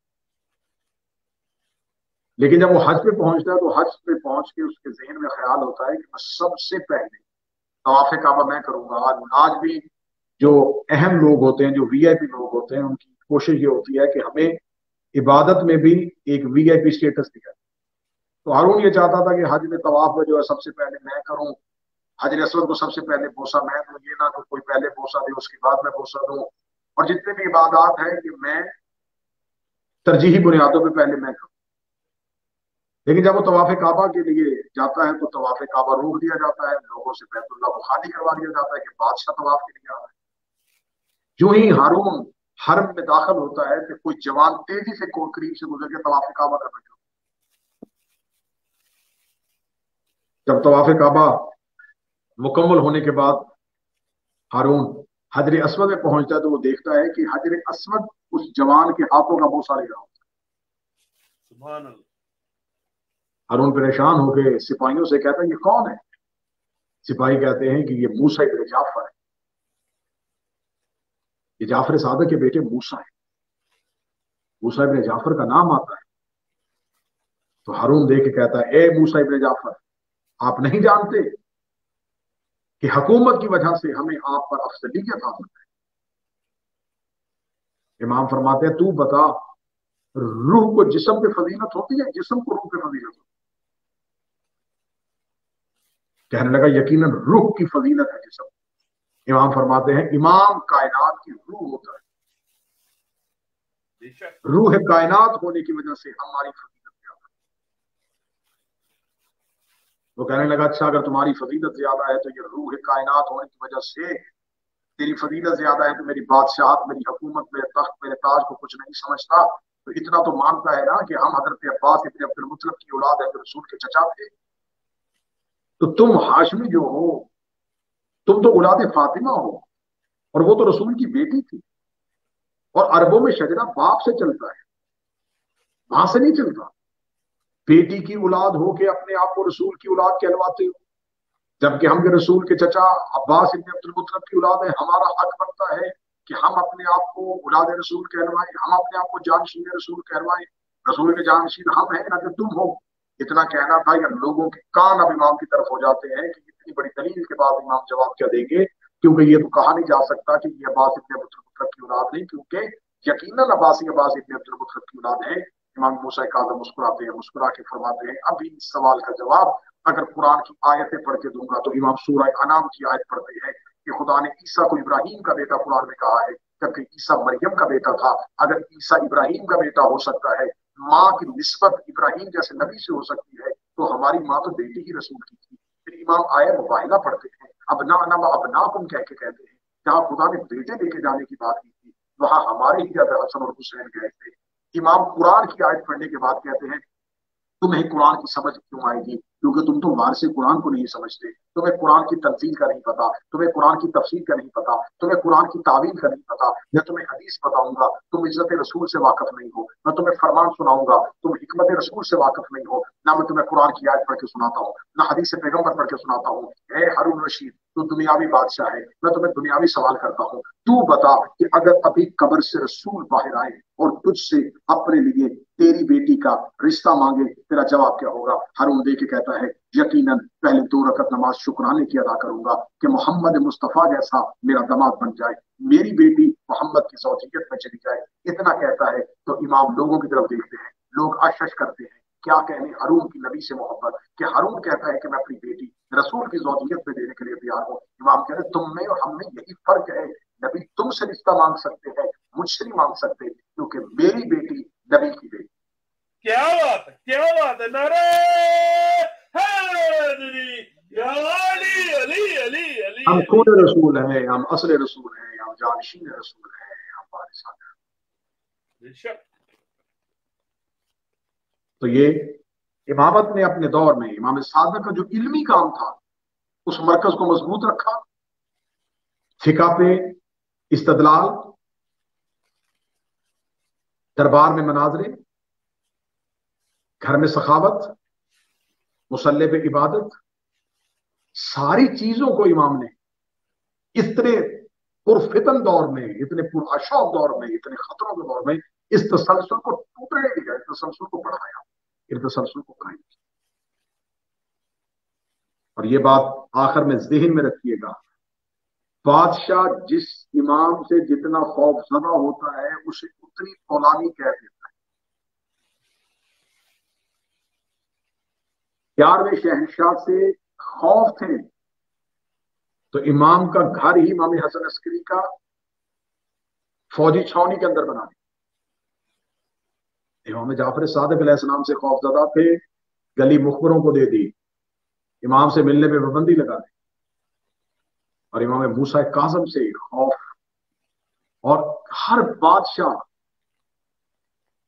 لیکن جب وہ حج پہ پہنچتا ہے تو حج پہ پہنچ کے اس کے ذہن میں خیال ہوتا ہے کہ میں سب سے پہلے طواف کعبہ میں کروں گا۔ آج بھی جو اہم لوگ ہوتے ہیں، جو وی آئی پی لوگ ہوتے ہیں، ان کی کوشش یہ ہوتی ہے کہ ہمیں عبادت میں بھی ایک وی آئی پی اسٹیٹس دیا۔ تو ہارون یہ چاہتا تھا کہ حج میں طواف میں جو ہے سب سے پہلے میں کروں، حجر اسود کو سب سے پہلے بوسہ میں دوں، یہ نہ کہ کوئی پہلے بوسہ دے اس کے بعد میں بوسہ دوں، اور جتنے بھی عبادات ہیں کہ میں ترجیحی بنیادوں پہ پہلے میں کروں۔ لیکن جب وہ طواف کعبہ کے لیے جاتا ہے تو طواف کعبہ روک دیا جاتا ہے، لوگوں سے بیت اللہ کو خالی کروا دیا جاتا ہے کہ بادشاہ طواف کے لیے آ رہا ہے۔ جو ہی ہارون حرم میں داخل ہوتا ہے کہ کوئی جوان تیزی سے قریب سے گزر کے طواف کعبہ کرنا چاہتا ہے۔ جب طواف کعبہ مکمل ہونے کے بعد ہارون حجر اسود میں پہنچتا ہے تو وہ دیکھتا ہے کہ حجر اسود اس جوان کے ہاتھوں کا بوسہ لے رہا ہوتا ہے۔ سبحان اللہ۔ ہارون پریشان ہو کے سپاہیوں سے کہتا ہے یہ کون ہے؟ سپاہی کہتے ہیں کہ یہ موسیٰ ابن جعفر ہے، یہ جعفر صادق کے بیٹے موسیٰ ہے، موسیٰ ابن جعفر کا نام آتا ہے۔ तो हारून देख के कहता है, ए मूसा इब्न जाफर, आप नहीं जानते कि हुकूमत की वजह से हमें आप पर अफजलियत हासिल है। इमाम फरमाते हैं, तू बता, रूह को जिस्म पे फजीलत होती है, जिस्म को रूह पे फजीलत होती है? कहने लगा, यकीनन रूह की फजीलत है जिस्म। इमाम फरमाते हैं, इमाम कायनात की रूह होता है, रूह कायनात होने की वजह से हमारी फजीलत ज्यादा है। वो कहने लगा, अच्छा अगर तुम्हारी फजीलत ज्यादा है तो ये रूह कायनात होने की वजह से तेरी फजीलत ज्यादा है तो मेरी बादशाहत, मेरी हुकूमत, मेरे तख्त, मेरे ताज को कुछ नहीं समझता। तो इतना तो मानता है ना कि हम हजरत अब्बास इब्न अब्दुल मुत्तलिब की औलाद है, जो रसूल के चचा थे। तो तुम हाशमी जो हो, तुम तो औलाद फातिमा हो, और वो तो रसूल की बेटी थी। और अरबों में शजरा बाप से चलता है, वहां से नहीं चलता। बेटी की औलाद हो के अपने आप को रसूल की औलाद कहलवाते हो, जबकि हम जो रसूल के चचा अब्बास इब्न अब्दुल मुत्तलिब की औलाद है। हमारा हक बनता है कि हम अपने आप को औलाद रसूल कहलवाएं, हम अपने आप को जानशीन रसूल कहलवाएं। रसूल के जानशीन हम हैं ना कि तुम हो। इतना कहना था या लोगों के कान अब इमाम की तरफ हो जाते हैं कि इतनी बड़ी दलील के बाद इमाम जवाब क्या देंगे, क्योंकि ये तो कहा नहीं जा सकता कि ये अब्बास इब्न अब्दुल मुत्तलिब की औलाद नहीं, क्योंकि यकीनन अब्बास इब्न अब्दुल मुत्तलिब की औलाद है। इमाम मूसा काज़िम मुस्कुराते हैं, मुस्कुरा के फरमाते हैं, अभी इस सवाल का जवाब अगर कुरान की आयतें पढ़ के दूंगा। तो इमाम सूरह अनाम की आयत पढ़ते हैं कि खुदा ने ईसा को इब्राहिम का बेटा कुरान में कहा है, जबकि ईसा मरियम का बेटा था। अगर ईसा इब्राहिम का बेटा हो सकता है, माँ की निस्बत इब्राहिम जैसे नबी से हो सकती है, तो हमारी माँ तो बेटी ही रसूल की थी। फिर इमाम आयत मुबाहिला पढ़ते हैं, अबना अना व अबनाकुम कह के कहते हैं, जहाँ खुदा ने बेटे लेके जाने की बात की थी, वहां हमारे ही हसन और हुसैन गए थे। इमाम कुरान की आयत पढ़ने के बाद कहते हैं, तुम्हें कुरान की समझ क्यों आएगी, क्योंकि तुम तो वारसे कुरान को नहीं समझते। तुम्हें कुरान की तंजील का नहीं पता, तुम्हें कुरान की तफसीर का नहीं पता, तुम्हें कुरान की तावील का नहीं पता। मैं तुम्हें हदीस बताऊंगा, तुम इज्जत रसूल से वाकफ नहीं हो। मैं तुम्हें फरमान सुनाऊंगा, तुम हिकमत रसूल से वाकफ नहीं हो। ना मैं तुम्हें कुरान की आयत पढ़ के सुनाता हूँ, ना हदीस पैगम्बर पढ़ के सुनाता हूँ। ए हारून रशीद, तू दुनियावी बादशाह है, मैं तुम्हें दुनियावी सवाल करता हूँ। तू बता कि अगर अभी कब्र से रसूल बाहर आए और तुझसे अपने लिए तेरी बेटी का रिश्ता मांगे, तेरा जवाब क्या होगा? हारून दे के कहता है, यकीनन पहले 2 रकत नमाज शुक्राने की अदा करूंगा कि मोहम्मद मुस्तफा जैसा मेरा दामाद बन जाए, मेरी बेटी मोहम्मद की ज़ौजियत में चली जाए। इतना कहता है तो इमाम लोगों की तरफ देखते हैं, लोग आशश करते हैं, क्या कहने हारून की नबी से मोहब्बत, कि हारून कहता है कि मैं अपनी बेटी रसूल की ज़ौजियत में देने के लिए तैयार हूँ। इमाम कह रहे, तुम में और हम में यही फर्क है, नबी तुमसे रिश्ता मांग सकते हैं, मुझसे नहीं मांग सकते, क्योंकि मेरी बेटी नबी की बेटी। क्या बात है, क्या बात है। नारे हैदरी, या अली अली अली अली हम अली। खून रसूल हैं, हम असल रसूल हैं, हम जानशीन रसूल हैं, हम वारिसान हैं। बेशक। तो ये इमामत ने अपने दौर में इमाम सादिक का जो इल्मी काम था, उस मरकज को मजबूत रखा। फिका पे इस्तदलाल, दरबार में मनाजरे, घर में सखावत, मुसल्ले पे इबादत, सारी चीजों को इमाम ने इतने पुरफितन दौर में, इतने पुरअशौक दौर में, इतने खतरों के दौर में इस तसलसल को टूटने नहीं दिया, इस तसलसल को बढ़ाया, इस तसलसल को कायम किया। और ये बात आखिर में ज़हन में रखिएगा, बादशाह जिस इमाम से जितना खौफजदा होता है, उसे उतनी फौलानी कह देता है। 11वें शहंशाह से खौफ थे तो इमाम का घर ही इमाम हसन अस्करी का फौजी छावनी के अंदर बना दिया। इमाम जाफर सादिक अलैहिस्सलाम से खौफजदा थे, गली मुखबरों को दे दी, इमाम से मिलने पे पाबंदी लगा दी। और इमाम मूसा काज़िम से खौफ। और हर बादशाह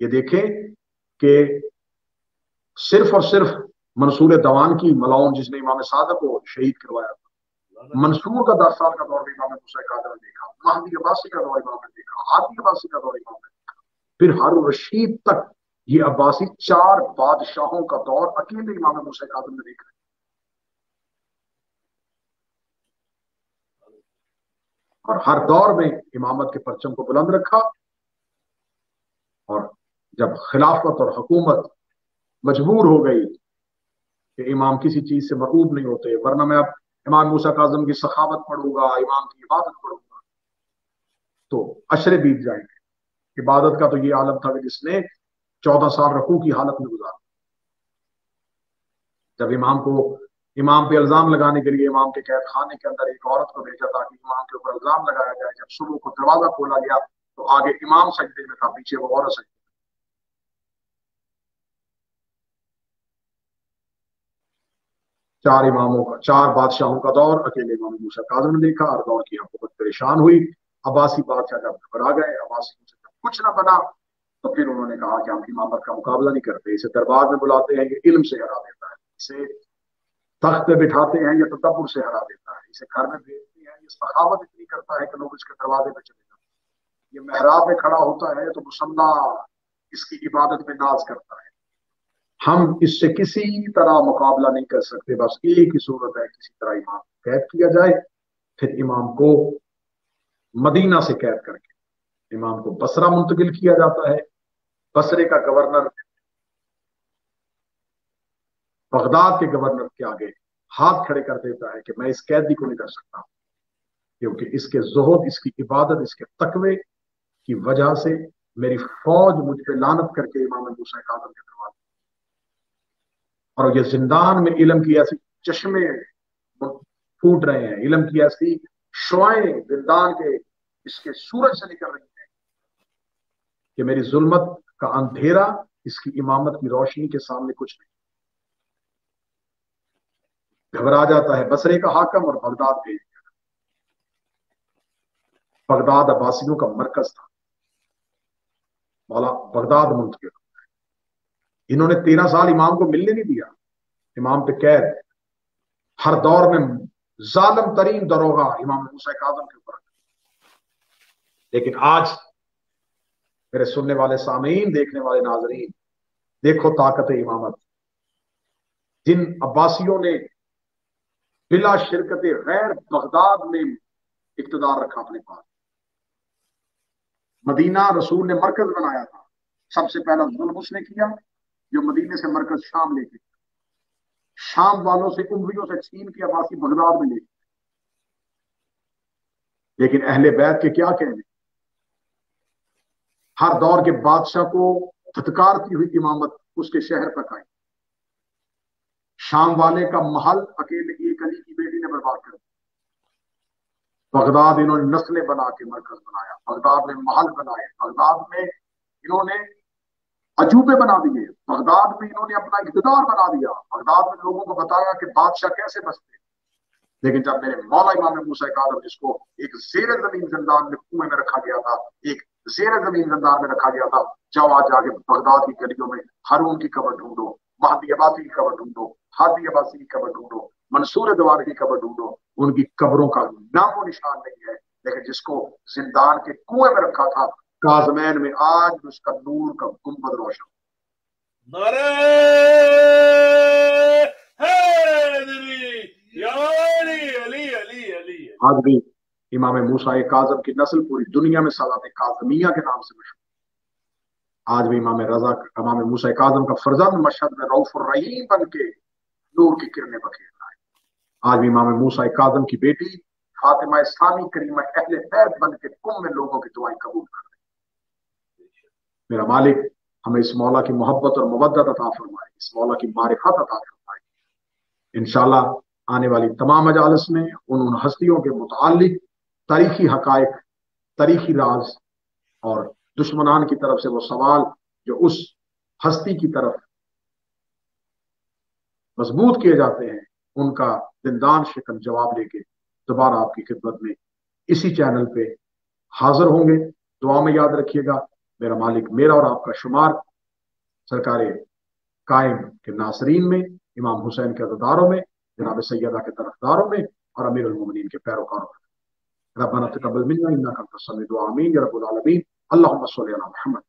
ये देखें कि सिर्फ और सिर्फ मंसूर दवान की मलाउन जिसने इमाम सादिक को शहीद करवाया था, मंसूर का 10 साल का दौर भी इमाम मूसा काज़िम ने देखा, महदी अब्बासी का दौर इमाम ने देखा, हादी अब्बासी का दौर इमाम ने देखा, फिर हारून रशीद तक ये अब्बासी 4 बादशाहों का दौर अकेले इमाम मूसा काज़िम ने देखा। और हर दौर में इमामत के परचम को बुलंद रखा। और जब खिलाफत और हुकूमत मजबूर हो गई कि इमाम किसी चीज से मरऊब नहीं होते, वरना मैं अब इमाम मूसा काज़म की सखावत पढ़ूंगा, इमाम की इबादत पढ़ूंगा तो अशरे बीत जाएंगे। इबादत का तो ये आलम था कि जिसने 14 साल रकू की हालत में गुजारा। जब इमाम पे इल्जाम लगाने के लिए इमाम के कैद खाने के अंदर एक औरत को भेजा ताकि इमाम के ऊपर इल्जाम लगाया जाए, जब सुबह को दरवाजा खोला गया तो आगे इमाम सजदे में था, पीछे वो औरत सजदे। चार बादशाहों का दौर अकेले इमाम मूसा काज़म ने देखा, और दौर की हुकूमत परेशान हुई। अब्बासी बादशाह जब घबरा गए, अब्बासियों से जब कुछ ना बना, तो फिर उन्होंने कहा कि हम इमामत का मुकाबला नहीं करते, इसे दरबार में बुलाते हैं, ये इल्म से हरा देता है, इसे तख्त पे बिठाते हैं, ये तदब्बुर से हरा देता है, इसे घर में भेजते हैं, ये सखावत इतनी करता है कि लोग इसके दरवाजे पे चले जाते हैं, ये मेहराब में खड़ा होता है तो मुसल्ला इसकी इबादत में नाज करता है, हम इससे किसी तरह मुकाबला नहीं कर सकते, बस एक ही सूरत है, किसी तरह इमाम को कैद किया जाए। फिर इमाम को मदीना से कैद करके इमाम को बसरा मुंतकिल किया जाता है। बसरे का गवर्नर बगदाद के गवर्नर के आगे हाथ खड़े कर देता है कि मैं इस कैदी को नहीं कर सकता, क्योंकि इसके ज़ुहद, इसकी इबादत, इसके तकवे की वजह से मेरी फौज मुझ पे लानत करके इमाम मूसा काज़म के दरबार, और ये जिंदान में इल्म की ऐसी चश्मे फूट रहे हैं, इल्म की ऐसी शुआएं जिंदान के इसके सूरज से निकल रही हैं कि मेरी जुल्मत का अंधेरा इसकी इमामत की रोशनी के सामने कुछ नहीं। घबरा जाता है बसरे का हाकम और बगदाद भेज दिया। बगदाद अब्बासियों का मरकज था, मौला बगदाद मुंतकिल। इन्होंने 13 साल इमाम को मिलने नहीं दिया, इमाम पे कैद, हर दौर में जालिम तरीन दरोगा इमाम मूसा काज़म के ऊपर। लेकिन आज मेरे सुनने वाले सामीन, देखने वाले नाजरीन, देखो ताकत इमामत। जिन अब्बासियों ने बिला शिरकत गैर बगदाद में इक्तदार रखा अपने पास, मदीना रसूल ने मरकज बनाया था, सबसे पहला जुल्म उसने किया जो मदीने से मरकज शाम लेके, शाम वालों से उमरियों से छीन के अब्बासी बगदाद में ले। लेकिन अहले बैत के क्या कहने, हर दौर के बादशाह को धत्कारती हुई इमामत उसके शहर तक आई। शाम वाले का महल अकेले एक अली की बेटी ने बर्बाद कर दिया। बगदाद इन्होंने नस्लें बना के मरकज बनाया, बगदाद में महल बनाए, बगदाद में इन्होंने अजूबे बना दिए, बगदाद में इन्होंने अपना इक़्तिदार बना दिया, बगदाद में लोगों को बताया कि बादशाह कैसे बसते। लेकिन जब मेरे मौला इमाम मूसा काज़म, जिसको एक ज़ेर ज़मीन ज़िंदान में कुएं में रखा गया था, एक ज़ेर ज़मीन ज़िंदान में रखा गया था, जाओ आज जाके बगदाद की गलियों में हारून की कब्र ढूंढो, महदी अब्बासी की कब्र ढूंढो, हादी अब्बासी की कब्र ढूंढो, मंसूर दवार की कब्र ढूंढो, उनकी कब्रों का नामो निशान नहीं है। लेकिन जिसको जिंदान के कुएं में रखा था काज़मैन में, आज उसका नूर का गुंबद रोशन। नारे आज भी इमाम मूसा काज़म की नस्ल पूरी दुनिया में सलात काज़मिया के नाम से मशहूर। आज भी इमाम मूसा काज़म का फर्जंद मशहद में रऊफ़ुर रहीम बन के नूर की किरणें बखेर रहा है। आज भी इमाम मूसा काज़म की बेटी फातिमा सानी करीमा अहले बैत बन के कुम में लोगों की दुआएं कबूल कर रही है। मेरा मालिक हमें इस मौला की मोहब्बत और मवद्दत अता फरमाए, इस मौला की मारिफत अता फरमाए। इंशाअल्लाह आने वाली तमाम मजालिस में उन हस्तियों के मुतालिक तारीखी हकायक, तारीखी राज और दुश्मनान की तरफ से वो सवाल जो उस हस्ती की तरफ मजबूत किए जाते हैं, उनका जिंदान शिकन जवाब लेके दोबारा आपकी खिदमत में इसी चैनल पे हाजिर होंगे। दुआ में याद रखिएगा, मेरा मालिक मेरा और आपका शुमार सरकार कायम के नासरीन में, इमाम हुसैन के अज़ादारों में, जनाब सैयदा के तरफदारों में और अमीरुल मोमिनीन के पैरोकारों में। रब्बना तक़ब्बल मिन्ना इन्नका अंतस समीउद दुआ, आमीन या रब्बुल आलमीन। अल्लाहुम्मा सल्लि अला मुहम्मद।